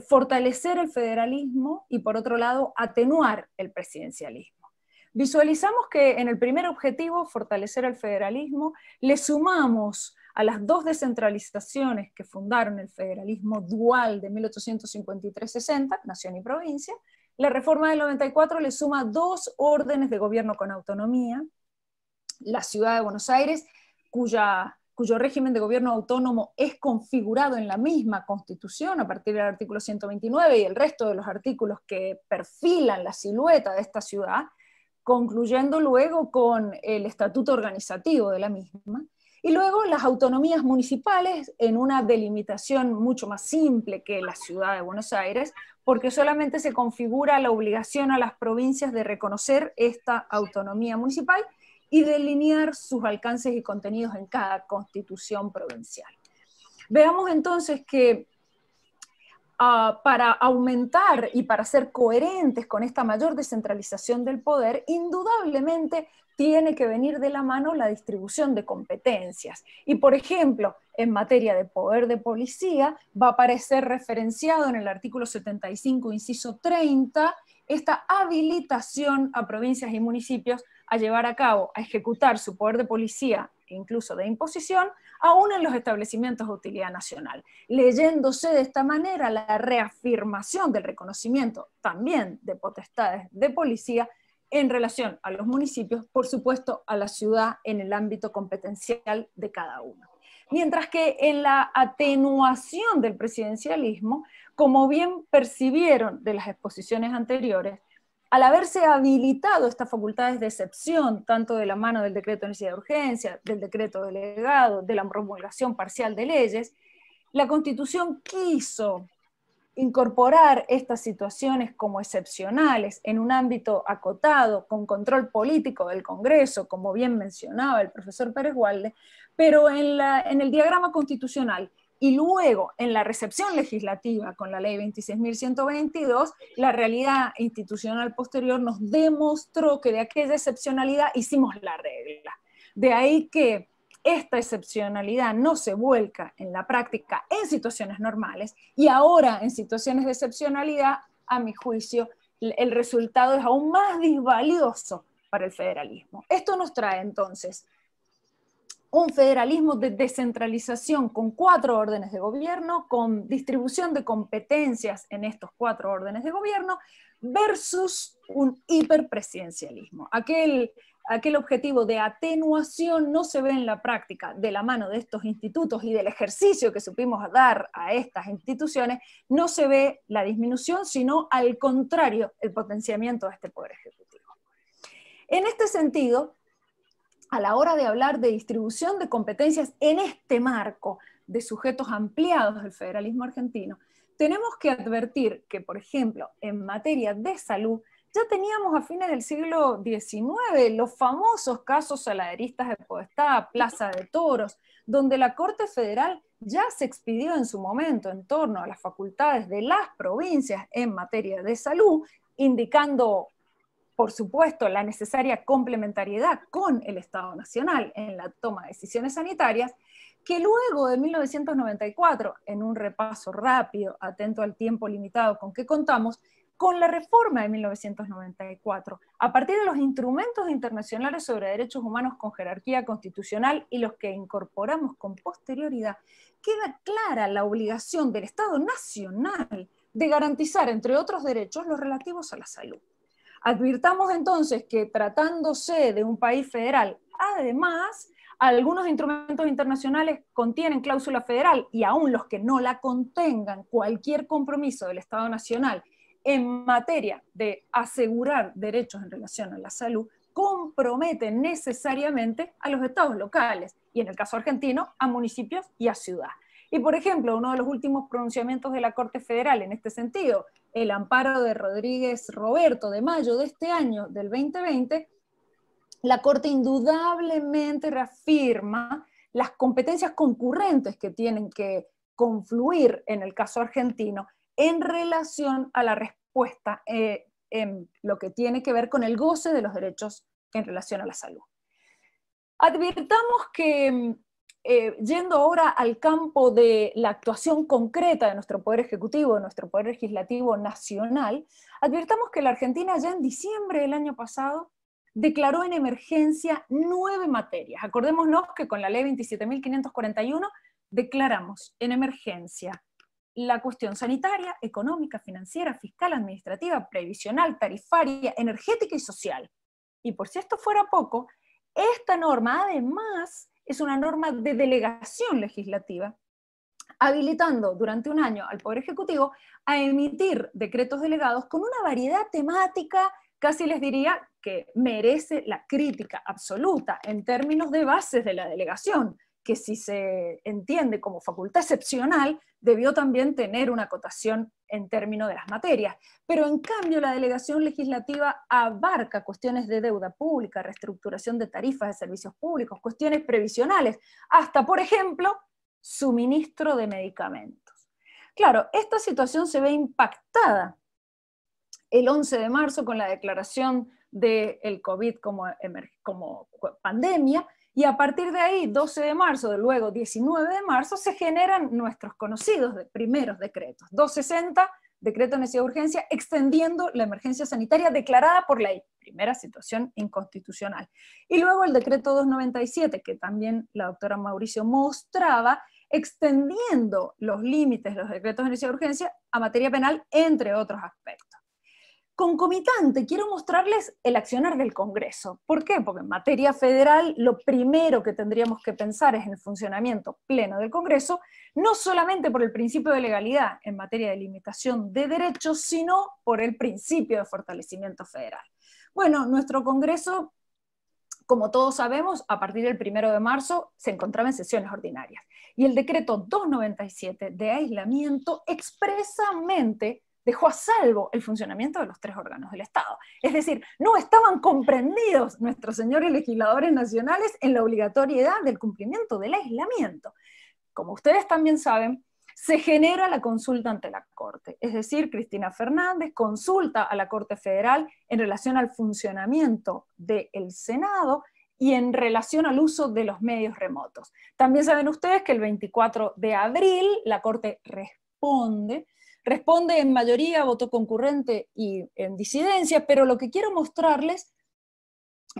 fortalecer el federalismo, y por otro lado, atenuar el presidencialismo. Visualizamos que en el primer objetivo, fortalecer el federalismo, le sumamos a las dos descentralizaciones que fundaron el federalismo dual de 1853-60, nación y provincia. La reforma del 94 le suma dos órdenes de gobierno con autonomía: la Ciudad de Buenos Aires, cuyo régimen de gobierno autónomo es configurado en la misma Constitución a partir del artículo 129 y el resto de los artículos que perfilan la silueta de esta ciudad, concluyendo luego con el estatuto organizativo de la misma, y luego las autonomías municipales en una delimitación mucho más simple que la Ciudad de Buenos Aires, porque solamente se configura la obligación a las provincias de reconocer esta autonomía municipal y delinear sus alcances y contenidos en cada constitución provincial. Veamos entonces que para aumentar y para ser coherentes con esta mayor descentralización del poder, indudablemente tiene que venir de la mano la distribución de competencias. Y, por ejemplo, en materia de poder de policía, va a aparecer referenciado en el artículo 75, inciso 30, esta habilitación a provincias y municipios a llevar a cabo, a ejecutar su poder de policía e incluso de imposición, aún en los establecimientos de utilidad nacional, leyéndose de esta manera la reafirmación del reconocimiento también de potestades de policía en relación a los municipios, por supuesto a la ciudad en el ámbito competencial de cada uno. Mientras que en la atenuación del presidencialismo, como bien percibieron de las exposiciones anteriores, al haberse habilitado estas facultades de excepción, tanto de la mano del decreto de necesidad de urgencia, del decreto delegado, de la promulgación parcial de leyes, la Constitución quiso incorporar estas situaciones como excepcionales en un ámbito acotado, con control político del Congreso, como bien mencionaba el profesor Pérez Walde, pero en el diagrama constitucional y luego en la recepción legislativa con la ley 26.122, la realidad institucional posterior nos demostró que de aquella excepcionalidad hicimos la regla. De ahí que esta excepcionalidad no se vuelca en la práctica en situaciones normales, y ahora en situaciones de excepcionalidad, a mi juicio, el resultado es aún más disvalioso para el federalismo. Esto nos trae entonces un federalismo de descentralización con 4 órdenes de gobierno, con distribución de competencias en estos 4 órdenes de gobierno, versus un hiperpresidencialismo. Aquel objetivo de atenuación no se ve en la práctica de la mano de estos institutos y del ejercicio que supimos dar a estas instituciones, no se ve la disminución, sino al contrario, el potenciamiento de este poder ejecutivo. En este sentido, a la hora de hablar de distribución de competencias en este marco de sujetos ampliados del federalismo argentino, tenemos que advertir que, por ejemplo, en materia de salud, ya teníamos a fines del siglo XIX los famosos casos saladeristas de Podestá, Plaza de Toros, donde la Corte Federal ya se expidió en su momento en torno a las facultades de las provincias en materia de salud, indicando, por supuesto, la necesaria complementariedad con el Estado Nacional en la toma de decisiones sanitarias, que luego de 1994, en un repaso rápido, atento al tiempo limitado con que contamos, con la reforma de 1994, a partir de los instrumentos internacionales sobre derechos humanos con jerarquía constitucional y los que incorporamos con posterioridad, queda clara la obligación del Estado Nacional de garantizar, entre otros derechos, los relativos a la salud. Advirtamos entonces que, tratándose de un país federal, además, algunos instrumentos internacionales contienen cláusula federal, y aún los que no la contengan, cualquier compromiso del Estado Nacional en materia de asegurar derechos en relación a la salud compromete necesariamente a los estados locales, y en el caso argentino, a municipios y a ciudad. Y por ejemplo, uno de los últimos pronunciamientos de la Corte Federal en este sentido, el amparo de Rodríguez Roberto de mayo de este año, del 2020, la Corte indudablemente reafirma las competencias concurrentes que tienen que confluir en el caso argentino en relación a la respuesta en lo que tiene que ver con el goce de los derechos en relación a la salud. Advirtamos que, yendo ahora al campo de la actuación concreta de nuestro Poder Ejecutivo, de nuestro Poder Legislativo nacional, advirtamos que la Argentina ya en diciembre del año pasado declaró en emergencia 9 materias. Acordémonos que con la ley 27.541 declaramos en emergencia la cuestión sanitaria, económica, financiera, fiscal, administrativa, previsional, tarifaria, energética y social. Y por si esto fuera poco, esta norma además es una norma de delegación legislativa, habilitando durante un año al Poder Ejecutivo a emitir decretos delegados con una variedad temática, casi les diría que merece la crítica absoluta en términos de bases de la delegación, que si se entiende como facultad excepcional, debió también tener una acotación en términos de las materias. Pero en cambio la delegación legislativa abarca cuestiones de deuda pública, reestructuración de tarifas de servicios públicos, cuestiones previsionales, hasta, por ejemplo, suministro de medicamentos. Claro, esta situación se ve impactada el 11 de marzo con la declaración del COVID como pandemia, y a partir de ahí, 12 de marzo, luego 19 de marzo, se generan nuestros conocidos primeros decretos. 260, decreto de necesidad de urgencia, extendiendo la emergencia sanitaria declarada por ley, primera situación inconstitucional. Y luego el decreto 297, que también la doctora Mauricio mostraba, extendiendo los límites de los decretos de necesidad de urgencia a materia penal, entre otros aspectos. Concomitante, quiero mostrarles el accionar del Congreso. ¿Por qué? Porque en materia federal lo primero que tendríamos que pensar es en el funcionamiento pleno del Congreso, no solamente por el principio de legalidad en materia de limitación de derechos, sino por el principio de fortalecimiento federal. Bueno, nuestro Congreso, como todos sabemos, a partir del 1 de marzo se encontraba en sesiones ordinarias. Y el decreto 297 de aislamiento expresamente dejó a salvo el funcionamiento de los 3 órganos del Estado. Es decir, no estaban comprendidos nuestros señores legisladores nacionales en la obligatoriedad del cumplimiento del aislamiento. Como ustedes también saben, se genera la consulta ante la Corte. Es decir, Cristina Fernández consulta a la Corte Federal en relación al funcionamiento del Senado y en relación al uso de los medios remotos. También saben ustedes que el 24 de abril la Corte responde en mayoría, voto concurrente y en disidencia, pero lo que quiero mostrarles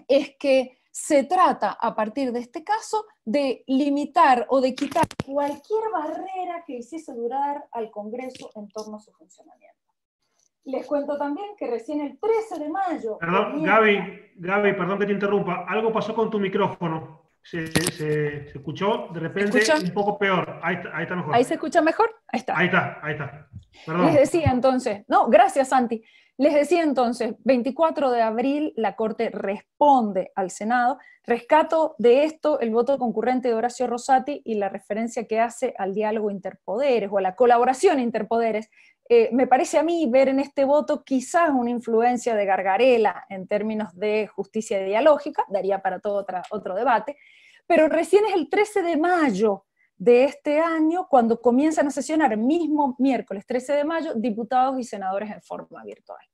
es que se trata, a partir de este caso, de limitar o de quitar cualquier barrera que hiciese durar al Congreso en torno a su funcionamiento. Les cuento también que recién el 13 de mayo... Perdón, Gaby, perdón que te interrumpa, algo pasó con tu micrófono. Se escuchó de repente un poco peor. Ahí está mejor. ¿Ahí se escucha mejor? Ahí está. Ahí está. Perdón. Les decía entonces, no, gracias Santi. Les decía entonces, 24 de abril la Corte responde al Senado. Rescato de esto el voto concurrente de Horacio Rosati y la referencia que hace al diálogo interpoderes o a la colaboración interpoderes. Me parece a mí ver en este voto quizás una influencia de Gargarella en términos de justicia dialógica, daría para todo otro debate, pero recién es el 13 de mayo de este año cuando comienzan a sesionar, mismo miércoles 13 de mayo, diputados y senadores en forma virtual.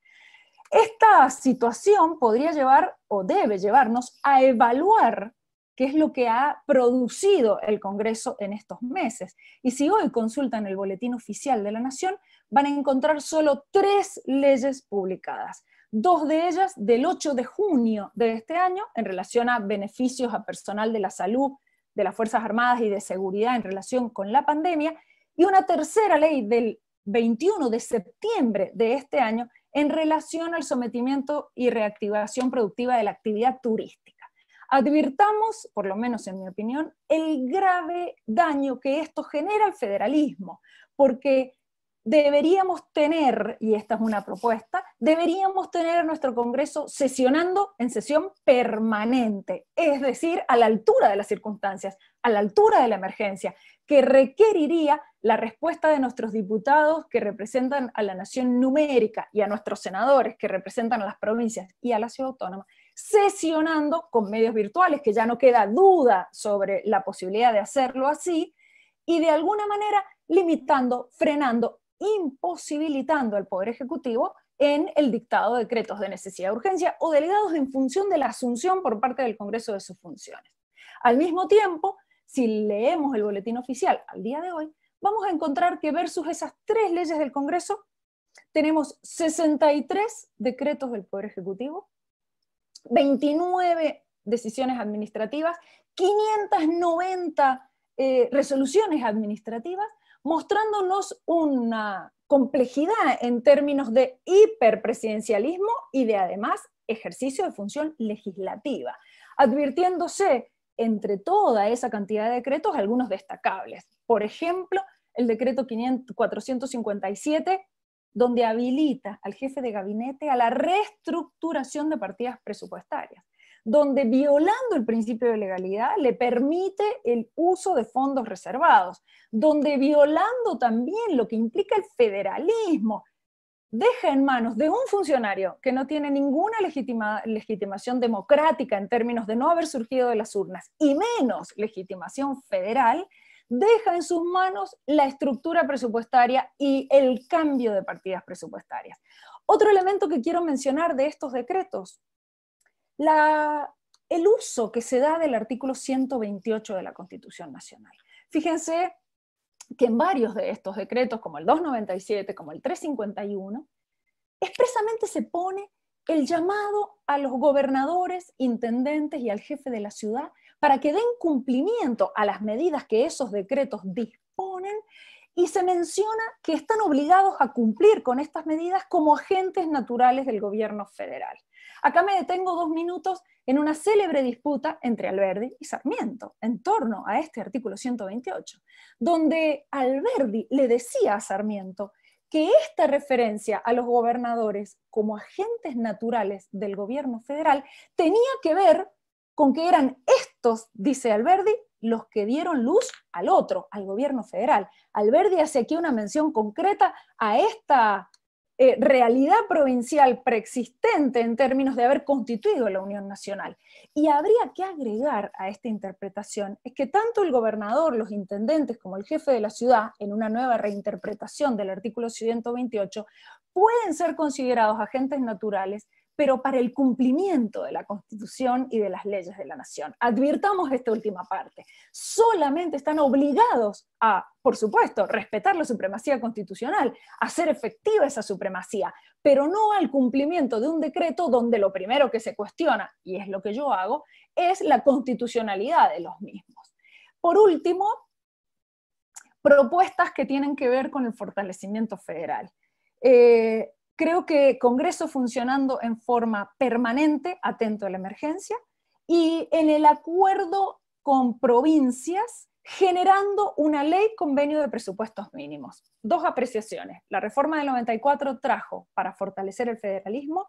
Esta situación podría llevar o debe llevarnos a evaluar qué es lo que ha producido el Congreso en estos meses. Y si hoy consultan el Boletín Oficial de la Nación, van a encontrar solo 3 leyes publicadas. 2 de ellas del 8 de junio de este año, en relación a beneficios a personal de la salud, de las Fuerzas Armadas y de seguridad en relación con la pandemia, y una tercera ley del 21 de septiembre de este año, en relación al sometimiento y reactivación productiva de la actividad turística. Advirtamos, por lo menos en mi opinión, el grave daño que esto genera al federalismo, porque deberíamos tener, y esta es una propuesta, deberíamos tener a nuestro Congreso sesionando en sesión permanente, es decir, a la altura de las circunstancias, a la altura de la emergencia, que requeriría la respuesta de nuestros diputados que representan a la nación numérica y a nuestros senadores que representan a las provincias y a la ciudad autónoma, sesionando con medios virtuales, que ya no queda duda sobre la posibilidad de hacerlo así, y de alguna manera limitando, frenando, imposibilitando al Poder Ejecutivo en el dictado de decretos de necesidad de urgencia o delegados en función de la asunción por parte del Congreso de sus funciones. Al mismo tiempo, si leemos el boletín oficial al día de hoy, vamos a encontrar que versus esas 3 leyes del Congreso, tenemos 63 decretos del Poder Ejecutivo, 29 decisiones administrativas, 590 resoluciones administrativas, mostrándonos una complejidad en términos de hiperpresidencialismo y de además ejercicio de función legislativa, advirtiéndose entre toda esa cantidad de decretos algunos destacables. Por ejemplo, el decreto 457, donde habilita al jefe de gabinete a la reestructuración de partidas presupuestarias, donde violando el principio de legalidad le permite el uso de fondos reservados, donde violando también lo que implica el federalismo, deja en manos de un funcionario que no tiene ninguna legitimación democrática en términos de no haber surgido de las urnas, y menos legitimación federal, deja en sus manos la estructura presupuestaria y el cambio de partidas presupuestarias. Otro elemento que quiero mencionar de estos decretos, el uso que se da del artículo 128 de la Constitución Nacional. Fíjense que en varios de estos decretos, como el 297, como el 351, expresamente se pone el llamado a los gobernadores, intendentes y al jefe de la ciudad para que den cumplimiento a las medidas que esos decretos disponen, y se menciona que están obligados a cumplir con estas medidas como agentes naturales del gobierno federal. Acá me detengo 2 minutos en una célebre disputa entre Alberdi y Sarmiento en torno a este artículo 128, donde Alberdi le decía a Sarmiento que esta referencia a los gobernadores como agentes naturales del gobierno federal tenía que ver con que eran estos, dice Alberdi, los que dieron luz al otro, al gobierno federal. Alberdi hace aquí una mención concreta a esta realidad provincial preexistente en términos de haber constituido la Unión Nacional. Y habría que agregar a esta interpretación es que tanto el gobernador, los intendentes como el jefe de la ciudad, en una nueva reinterpretación del artículo 128, pueden ser considerados agentes naturales, pero para el cumplimiento de la Constitución y de las leyes de la nación. Advirtamos esta última parte. Solamente están obligados a, por supuesto, respetar la supremacía constitucional, a hacer efectiva esa supremacía, pero no al cumplimiento de un decreto donde lo primero que se cuestiona, y es lo que yo hago, es la constitucionalidad de los mismos. Por último, propuestas que tienen que ver con el fortalecimiento federal. Creo que Congreso funcionando en forma permanente, atento a la emergencia, y en el acuerdo con provincias, generando una ley convenio de presupuestos mínimos. 2 apreciaciones. La reforma del 94 trajo, para fortalecer el federalismo,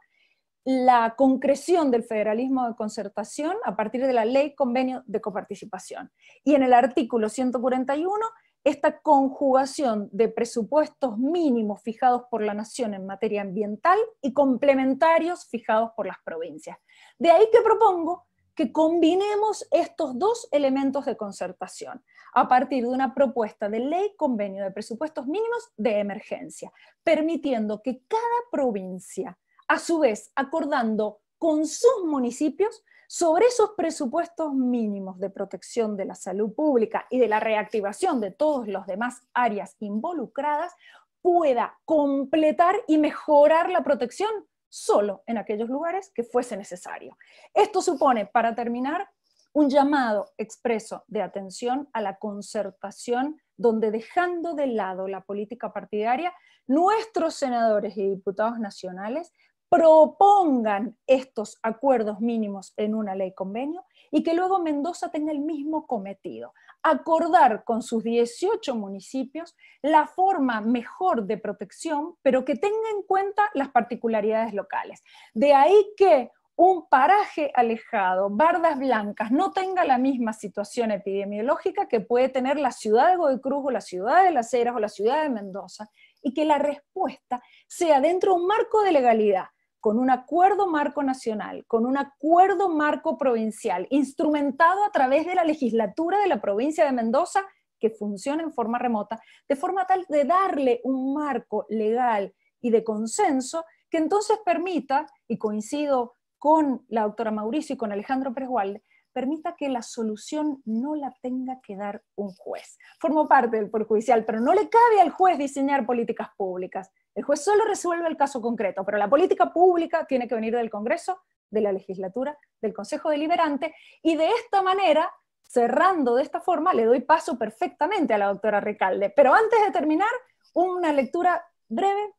la concreción del federalismo de concertación a partir de la ley convenio de coparticipación. Y en el artículo 141, esta conjugación de presupuestos mínimos fijados por la nación en materia ambiental y complementarios fijados por las provincias. De ahí que propongo que combinemos estos 2 elementos de concertación a partir de una propuesta de ley convenio de presupuestos mínimos de emergencia, permitiendo que cada provincia, a su vez acordando con sus municipios sobre esos presupuestos mínimos de protección de la salud pública y de la reactivación de todas las demás áreas involucradas, pueda completar y mejorar la protección solo en aquellos lugares que fuese necesario. Esto supone, para terminar, un llamado expreso de atención a la concertación, donde, dejando de lado la política partidaria, nuestros senadores y diputados nacionales propongan estos acuerdos mínimos en una ley convenio y que luego Mendoza tenga el mismo cometido, acordar con sus 18 municipios la forma mejor de protección, pero que tenga en cuenta las particularidades locales. De ahí que un paraje alejado, Bardas Blancas, no tenga la misma situación epidemiológica que puede tener la ciudad de Godoy Cruz o la ciudad de Las Heras o la ciudad de Mendoza, y que la respuesta sea dentro de un marco de legalidad, con un acuerdo marco nacional, con un acuerdo marco provincial, instrumentado a través de la legislatura de la provincia de Mendoza, que funciona en forma remota, de forma tal de darle un marco legal y de consenso que entonces permita, y coincido con la doctora Mauricio y con Alejandro Pérez Walde, permita que la solución no la tenga que dar un juez. Formo parte del Poder Judicial, pero no le cabe al juez diseñar políticas públicas. El juez solo resuelve el caso concreto, pero la política pública tiene que venir del Congreso, de la legislatura, del Consejo Deliberante, y de esta manera, cerrando de esta forma, le doy paso perfectamente a la doctora Recalde. Pero antes de terminar, una lectura breve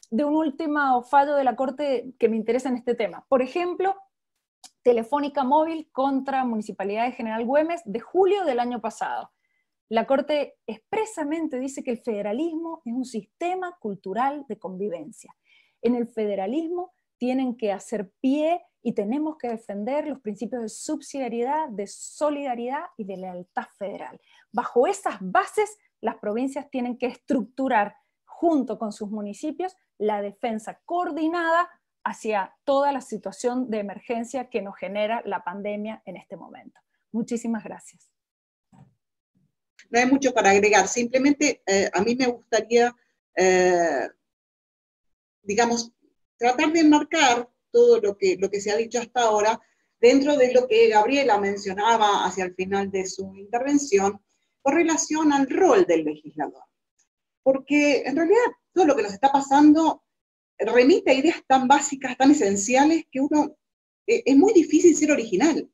de un último fallo de la Corte que me interesa en este tema. Por ejemplo, Telefónica Móvil contra Municipalidad de General Güemes, de julio del año pasado. La Corte expresamente dice que el federalismo es un sistema cultural de convivencia. En el federalismo tienen que hacer pie y tenemos que defender los principios de subsidiariedad, de solidaridad y de lealtad federal. Bajo esas bases, las provincias tienen que estructurar, junto con sus municipios, la defensa coordinada hacia toda la situación de emergencia que nos genera la pandemia en este momento. Muchísimas gracias. no hay mucho para agregar. Simplemente a mí me gustaría, digamos, tratar de enmarcar todo lo que se ha dicho hasta ahora dentro de lo que Gabriela mencionaba hacia el final de su intervención, con relación al rol del legislador. Porque en realidad todo lo que nos está pasando remite a ideas tan básicas, tan esenciales, que es muy difícil ser original.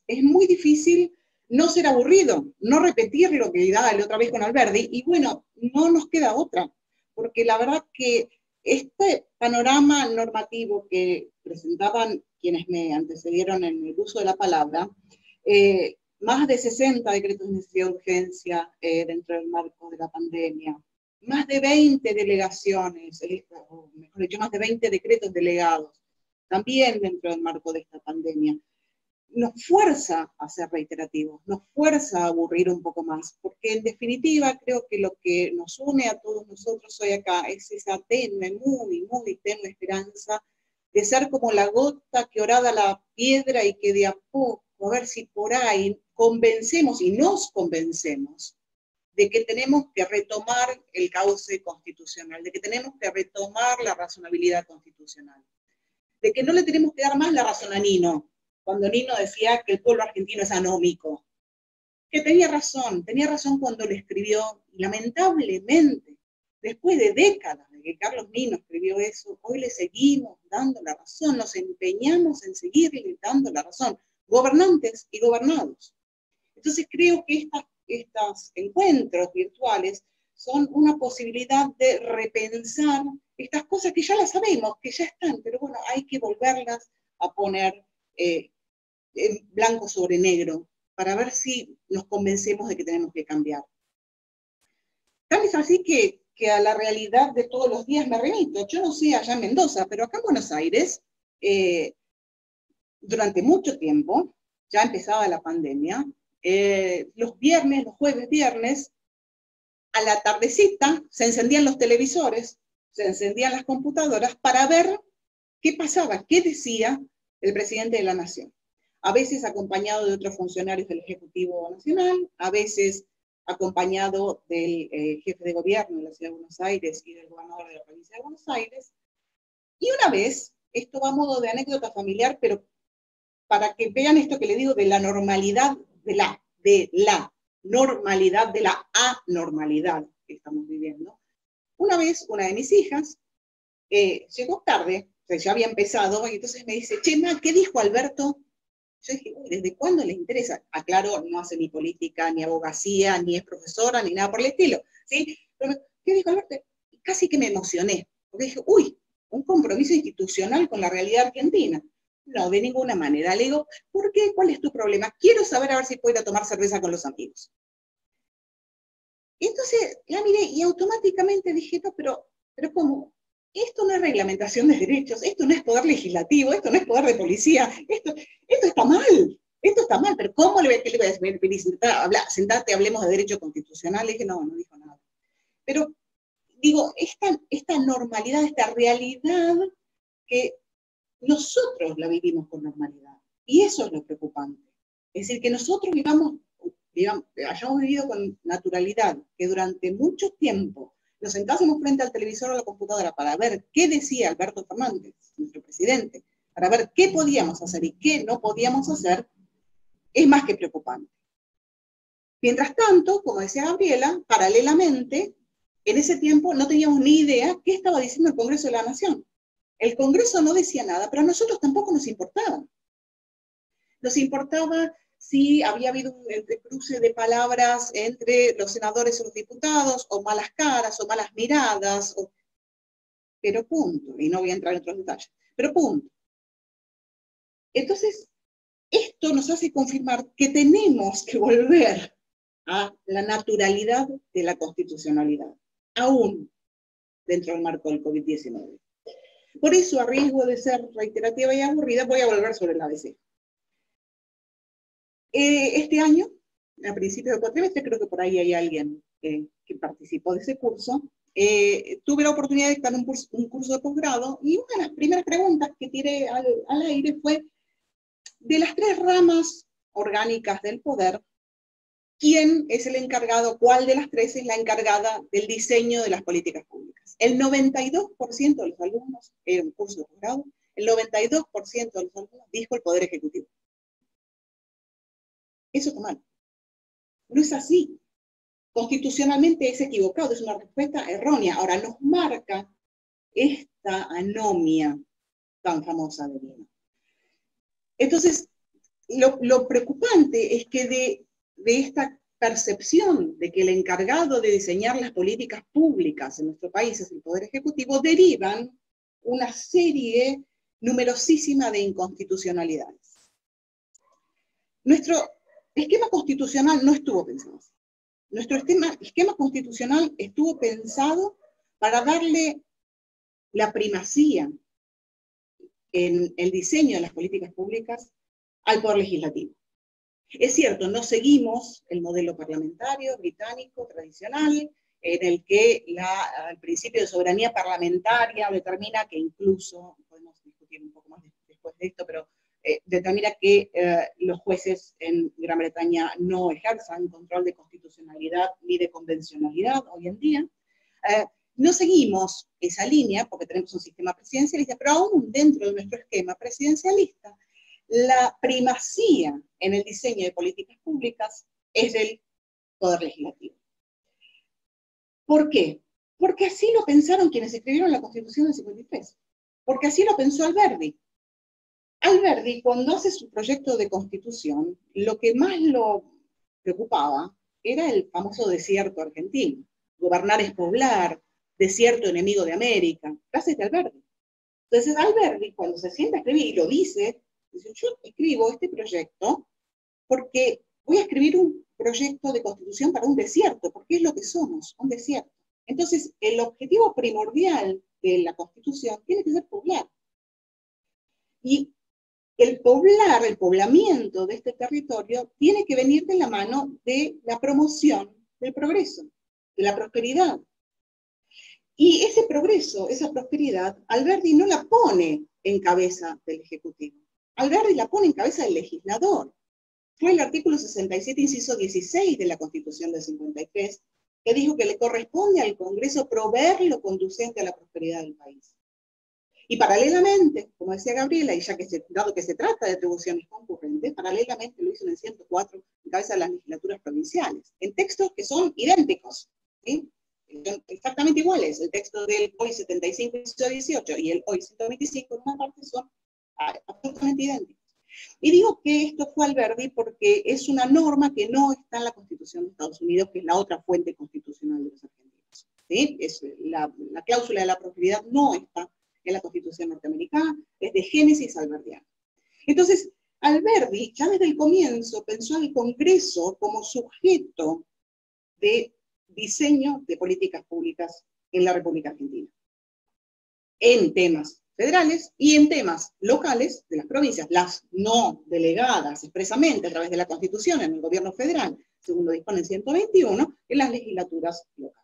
Es muy difícil no ser aburrido, no repetir lo que daba la otra vez con Alberdi, y bueno, no nos queda otra, porque la verdad que este panorama normativo que presentaban quienes me antecedieron en el uso de la palabra, más de 60 decretos de necesidad de urgencia dentro del marco de la pandemia, más de 20 delegaciones, o mejor dicho, más de 20 decretos delegados, también dentro del marco de esta pandemia, nos fuerza a ser reiterativos, nos fuerza a aburrir un poco más, porque en definitiva creo que lo que nos une a todos nosotros hoy acá es esa tenue, muy, muy tenue esperanza de ser como la gota que horada la piedra y que de a poco, a ver si por ahí convencemos y nos convencemos de que tenemos que retomar el cauce constitucional, de que tenemos que retomar la razonabilidad constitucional, de que no le tenemos que dar más la razón a Nino, cuando Nino decía que el pueblo argentino es anómico, que tenía razón cuando lo escribió, y lamentablemente, después de décadas de que Carlos Nino escribió eso, hoy le seguimos dando la razón, nos empeñamos en seguirle dando la razón, gobernantes y gobernados. Entonces creo que estos encuentros virtuales son una posibilidad de repensar estas cosas que ya las sabemos, que ya están, pero bueno, hay que volverlas a poner en blanco sobre negro, para ver si nos convencemos de que tenemos que cambiar. Tal es así que a la realidad de todos los días me remito. Yo no sé allá en Mendoza, pero acá en Buenos Aires, durante mucho tiempo, ya empezaba la pandemia, los jueves, viernes, a la tardecita, se encendían los televisores, se encendían las computadoras para ver qué pasaba, qué decía el presidente de la Nación. A veces acompañado de otros funcionarios del Ejecutivo Nacional, a veces acompañado del jefe de gobierno de la Ciudad de Buenos Aires y del gobernador de la provincia de Buenos Aires. Y una vez, esto va a modo de anécdota familiar, pero para que vean esto que le digo de la normalidad, de la normalidad, de la anormalidad que estamos viviendo. Una vez, una de mis hijas llegó tarde, o sea, ya había empezado, y entonces me dice, Chema, ¿qué dijo Alberto? Yo dije, uy, ¿desde cuándo le interesa? Aclaro, no hace ni política, ni abogacía, ni es profesora, ni nada por el estilo, ¿sí? Pero, ¿qué dijo Alberto? Y casi que me emocioné, porque dije, uy, un compromiso institucional con la realidad argentina. No, de ninguna manera. Le digo, ¿por qué? ¿Cuál es tu problema? Quiero saber a ver si puedo ir a tomar cerveza con los amigos. Y entonces la miré y automáticamente dije, no, pero ¿cómo? Esto no es reglamentación de derechos, esto no es poder legislativo, esto no es poder de policía, esto está mal, pero ¿cómo le voy a decir? Sentate, hablemos de derecho constitucional. Le dije, no dijo nada. Pero, digo, esta normalidad, esta realidad que nosotros la vivimos con normalidad, y eso es lo preocupante. Es decir, que nosotros hayamos vivido con naturalidad, que durante mucho tiempo nos sentásemos frente al televisor o a la computadora para ver qué decía Alberto Fernández, nuestro presidente, para ver qué podíamos hacer y qué no podíamos hacer, es más que preocupante. Mientras tanto, como decía Gabriela, paralelamente, en ese tiempo no teníamos ni idea qué estaba diciendo el Congreso de la Nación. El Congreso no decía nada, pero a nosotros tampoco nos importaba. Nos importaba si había habido un cruce de palabras entre los senadores o los diputados, o malas caras, o malas miradas, pero punto, y no voy a entrar en otros detalles, pero punto. Entonces, esto nos hace confirmar que tenemos que volver a la naturalidad de la constitucionalidad, aún dentro del marco del COVID-19. Por eso, a riesgo de ser reiterativa y aburrida, voy a volver sobre el ABC. Este año, a principios del cuatrimestre, creo que por ahí hay alguien que participó de ese curso, tuve la oportunidad de dictar un curso de posgrado, y una de las primeras preguntas que tiré al aire fue, de las tres ramas orgánicas del poder, quién es el encargado, cuál de las tres es la encargada del diseño de las políticas públicas. El 92% de los alumnos, era un curso de posgrado, el 92% de los alumnos dijo el Poder Ejecutivo. Eso está mal. No es así. Constitucionalmente es equivocado, es una respuesta errónea. Ahora, nos marca esta anomia tan famosa de Lima. Entonces, lo preocupante es que de esta percepción de que el encargado de diseñar las políticas públicas en nuestro país es el Poder Ejecutivo, derivan una serie numerosísima de inconstitucionalidades. Nuestro esquema constitucional no estuvo pensado así. Nuestro esquema constitucional estuvo pensado para darle la primacía en el diseño de las políticas públicas al Poder Legislativo. Es cierto, no seguimos el modelo parlamentario británico tradicional, en el que el principio de soberanía parlamentaria determina que incluso, podemos discutir un poco más después de esto, pero determina que los jueces en Gran Bretaña no ejerzan control de constitucionalidad ni de convencionalidad hoy en día. No seguimos esa línea porque tenemos un sistema presidencialista, pero aún dentro de nuestro esquema presidencialista, la primacía en el diseño de políticas públicas es del Poder Legislativo. ¿Por qué? Porque así lo pensaron quienes escribieron la Constitución del 53. Porque así lo pensó Alberdi. Alberdi, cuando hace su proyecto de constitución, lo que más lo preocupaba era el famoso desierto argentino. Gobernar es poblar, desierto enemigo de América, frases de Alberdi. Entonces Alberdi, cuando se sienta a escribir, y lo dice, yo escribo este proyecto porque voy a escribir un proyecto de constitución para un desierto, porque es lo que somos, un desierto. Entonces, el objetivo primordial de la constitución tiene que ser poblar. Y el poblar, el poblamiento de este territorio, tiene que venir de la mano de la promoción del progreso, de la prosperidad. Y ese progreso, esa prosperidad, Alberdi no la pone en cabeza del Ejecutivo. Alberdi la pone en cabeza del legislador. Fue el artículo 67, inciso 16 de la Constitución del 53, que dijo que le corresponde al Congreso proveer lo conducente a la prosperidad del país. Y paralelamente, como decía Gabriela, y ya que dado que se trata de atribuciones concurrentes, paralelamente lo hizo en el 104, en cabeza de las legislaturas provinciales, en textos que son idénticos, ¿sí? Son exactamente iguales. El texto del hoy 75, inciso 18, y el hoy 125, en una parte son absolutamente idénticos. Y digo que esto fue Alberdi porque es una norma que no está en la Constitución de Estados Unidos, que es la otra fuente constitucional de los argentinos. ¿Sí? La cláusula de la prosperidad no está en la Constitución norteamericana, es de génesis alberdiana. Entonces, Alberdi ya desde el comienzo pensó al Congreso como sujeto de diseño de políticas públicas en la República Argentina, en temas federales y en temas locales de las provincias, las no delegadas expresamente a través de la Constitución en el gobierno federal, según lo dispone el 121, en las legislaturas locales.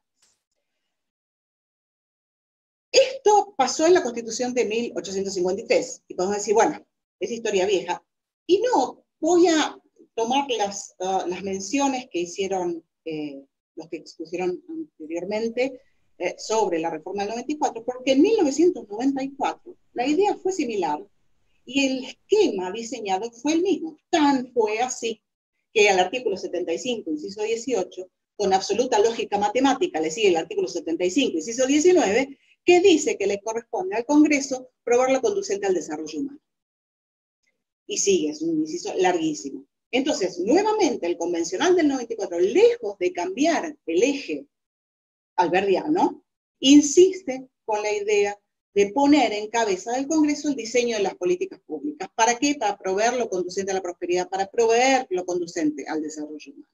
Esto pasó en la Constitución de 1853, y podemos decir, bueno, es historia vieja, y no voy a tomar las menciones que hicieron los que expusieron anteriormente sobre la reforma del 94, porque en 1994 la idea fue similar y el esquema diseñado fue el mismo. Tan fue así que al artículo 75, inciso 18, con absoluta lógica matemática le sigue el artículo 75, inciso 19, que dice que le corresponde al Congreso probar lo conducente al desarrollo humano. Y sigue, es un inciso larguísimo. Entonces, nuevamente, el convencional del 94, lejos de cambiar el eje alberdiano, insiste con la idea de poner en cabeza del Congreso el diseño de las políticas públicas. ¿Para qué? Para proveer lo conducente a la prosperidad, para proveer lo conducente al desarrollo humano.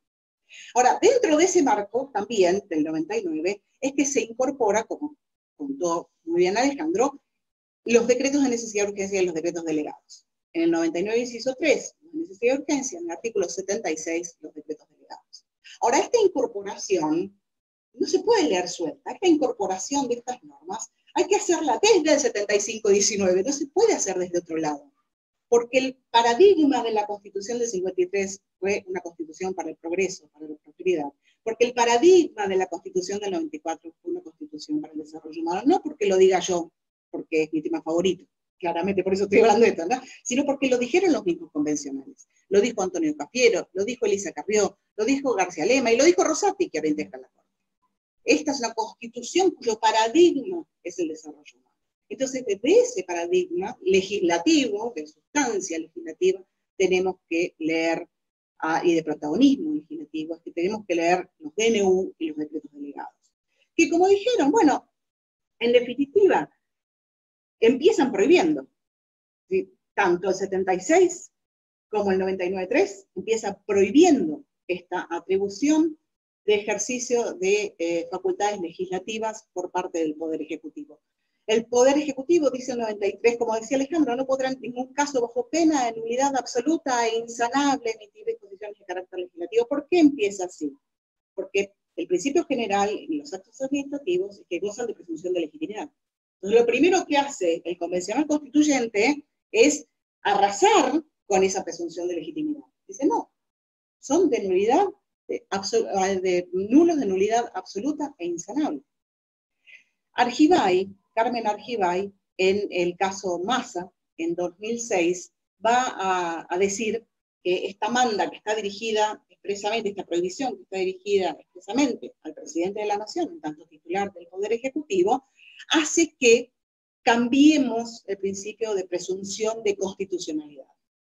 Ahora, dentro de ese marco, también, del 99, es que se incorpora, como contó muy bien Alejandro, los decretos de necesidad de urgencia y los decretos delegados. En el 99, inciso 3, la necesidad de urgencia, en el artículo 76, los decretos delegados. Ahora, esta incorporación no se puede leer suelta. Esta incorporación de estas normas hay que hacerla desde el 75-19, no se puede hacer desde otro lado. porque el paradigma de la Constitución del 53 fue una constitución para el progreso, para la prosperidad, porque el paradigma de la Constitución del 94 fue una constitución para el desarrollo humano, no porque lo diga yo, porque es mi tema favorito, claramente por eso estoy hablando de esto, ¿no? Sino porque lo dijeron los mismos convencionales. Lo dijo Antonio Cafiero, lo dijo Elisa Carrió, lo dijo García Lema y lo dijo Rosati, que ahora integra la Corte. Esta es una constitución cuyo paradigma es el desarrollo humano. Entonces, desde ese paradigma legislativo, de sustancia legislativa, tenemos que leer, y de protagonismo legislativo, es que tenemos que leer los DNU y los decretos delegados. Que como dijeron, bueno, en definitiva, empiezan prohibiendo. ¿Sí? Tanto el 76 como el 99.3 empieza prohibiendo esta atribución de ejercicio de facultades legislativas por parte del Poder Ejecutivo. El Poder Ejecutivo, dice el 93, como decía Alejandro, no podrá en ningún caso, bajo pena de nulidad absoluta e insanable, emitir disposiciones de carácter legislativo. ¿Por qué empieza así? Porque el principio general en los actos administrativos es que gozan de presunción de legitimidad. Entonces, lo primero que hace el convencional constituyente es arrasar con esa presunción de legitimidad. Dice, no, son de nulidad, nulos de nulidad absoluta e insanable. Argibay, Carmen Argibay, en el caso Massa, en 2006, va a decir que esta manda que está dirigida expresamente, esta prohibición que está dirigida expresamente al presidente de la Nación, en tanto titular del Poder Ejecutivo, hace que cambiemos el principio de presunción de constitucionalidad.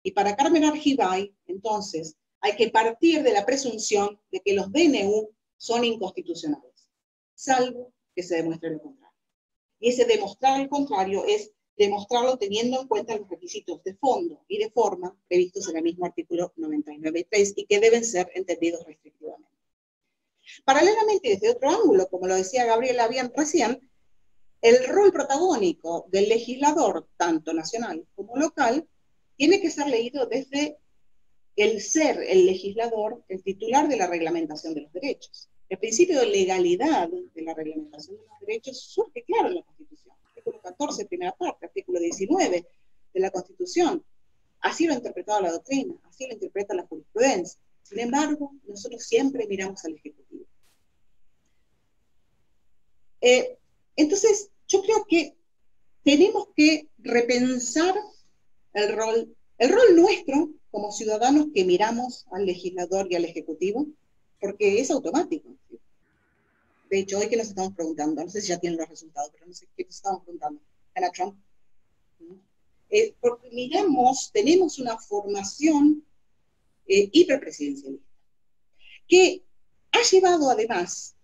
Y para Carmen Argibay, entonces, hay que partir de la presunción de que los DNU son inconstitucionales, salvo que se demuestre lo contrario. Y ese demostrar el contrario es demostrarlo teniendo en cuenta los requisitos de fondo y de forma previstos en el mismo artículo 99.3 y que deben ser entendidos restrictivamente. Paralelamente, desde otro ángulo, como lo decía Gabriela bien recién, el rol protagónico del legislador, tanto nacional como local, tiene que ser leído desde el ser el legislador, el titular de la reglamentación de los derechos. El principio de legalidad de la reglamentación de los derechos surge claro en la Constitución. Artículo 14, primera parte, artículo 19 de la Constitución. Así lo ha interpretado la doctrina, así lo interpreta la jurisprudencia. Sin embargo, nosotros siempre miramos al Ejecutivo. Entonces, yo creo que tenemos que repensar el rol nuestro como ciudadanos que miramos al legislador y al Ejecutivo, porque es automático. De hecho, hoy que nos estamos preguntando, no sé si ya tienen los resultados, pero no sé qué nos estamos preguntando. ¿Gana Trump? Porque miramos, tenemos una formación hiperpresidencialista, que ha llevado además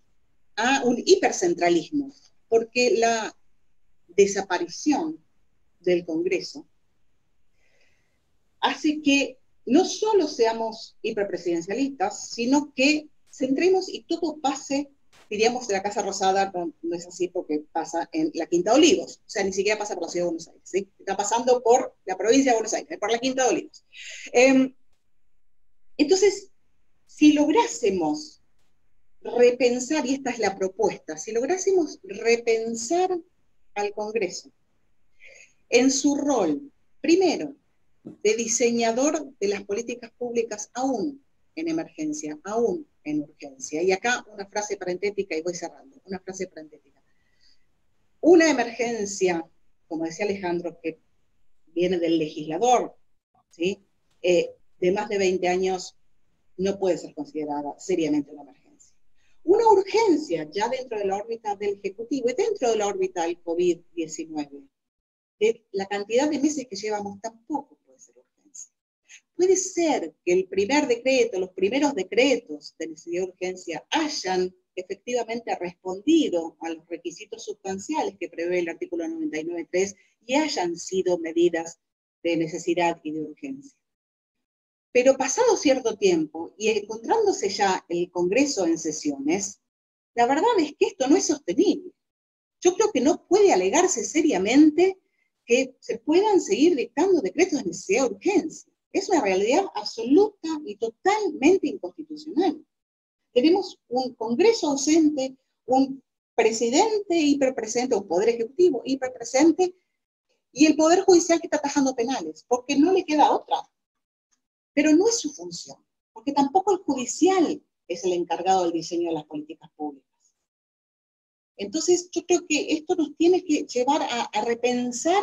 a un hipercentralismo, porque la desaparición del Congreso hace que no solo seamos hiperpresidencialistas, sino que centremos y todo pase, diríamos, en la Casa Rosada, no es así porque pasa en la Quinta de Olivos, o sea, ni siquiera pasa por la Ciudad de Buenos Aires, ¿sí? Está pasando por la provincia de Buenos Aires, por la Quinta de Olivos. Entonces, si lográsemos repensar, y esta es la propuesta, si lográsemos repensar al Congreso en su rol, primero, de diseñador de las políticas públicas aún en emergencia, aún en urgencia. Y acá una frase parentética, y voy cerrando, una frase parentética. Una emergencia, como decía Alejandro, que viene del legislador, ¿sí? De más de 20 años, no puede ser considerada seriamente una emergencia. Una urgencia ya dentro de la órbita del Ejecutivo y dentro de la órbita del COVID-19. La cantidad de meses que llevamos tampoco puede ser urgencia. Puede ser que el primer decreto, los primeros decretos de necesidad de urgencia hayan efectivamente respondido a los requisitos sustanciales que prevé el artículo 99.3 y hayan sido medidas de necesidad y de urgencia. Pero pasado cierto tiempo y encontrándose ya el Congreso en sesiones, la verdad es que esto no es sostenible. Yo creo que no puede alegarse seriamente que se puedan seguir dictando decretos de necesidad de urgencia. Es una realidad absoluta y totalmente inconstitucional. Tenemos un Congreso ausente, un presidente hiperpresente, un Poder Ejecutivo hiperpresente, y el Poder Judicial que está atajando penales, porque no le queda otra. Pero no es su función, porque tampoco el judicial es el encargado del diseño de las políticas públicas. Entonces, yo creo que esto nos tiene que llevar a repensar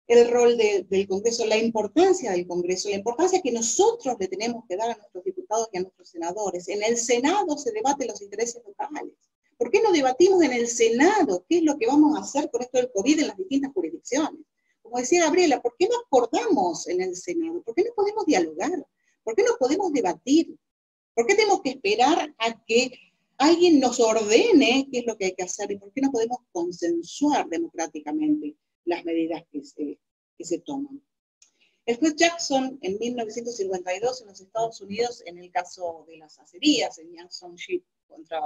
el rol del Congreso, la importancia del Congreso, la importancia que nosotros le tenemos que dar a nuestros diputados y a nuestros senadores. En el Senado se debaten los intereses locales. ¿Por qué no debatimos en el Senado qué es lo que vamos a hacer con esto del COVID en las distintas jurisdicciones? Como decía Gabriela, ¿por qué no acordamos en el Senado? ¿Por qué no podemos dialogar? ¿Por qué no podemos debatir? ¿Por qué tenemos que esperar a que alguien nos ordene qué es lo que hay que hacer? ¿Y por qué no podemos consensuar democráticamente las medidas que se toman? El juez Jackson, en 1952, en los Estados Unidos, en el caso de las acerías, en Jackson Ship contra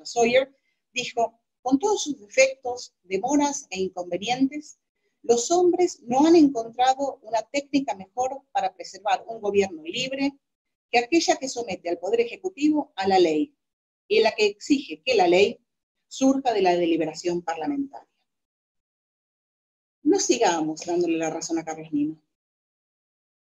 Sawyer, dijo: con todos sus defectos, demoras e inconvenientes, los hombres no han encontrado una técnica mejor para preservar un gobierno libre que aquella que somete al Poder Ejecutivo a la ley, y la que exige que la ley surja de la deliberación parlamentaria. No sigamos dándole la razón a Carlos Nino.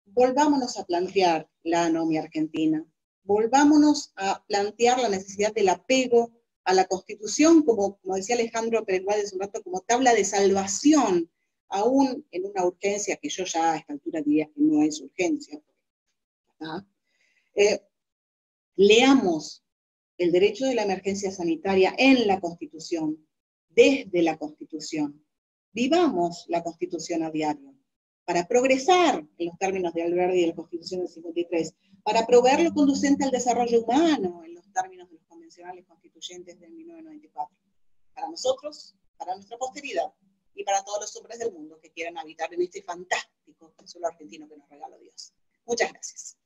Volvámonos a plantear la anomia argentina. Volvámonos a plantear la necesidad del apego a la Constitución, como decía Alejandro Pérez Valdés hace un rato, como tabla de salvación, aún en una urgencia que yo ya a esta altura diría que no es urgencia. Leamos el derecho de la emergencia sanitaria en la Constitución, desde la Constitución. Vivamos la Constitución a diario, para progresar en los términos de Alberdi y de la Constitución del 53, para proveer lo conducente al desarrollo humano en los términos de los convencionales constituyentes de 1994. Para nosotros, para nuestra posteridad y para todos los hombres del mundo que quieran habitar en este fantástico suelo argentino que nos regaló Dios. Muchas gracias.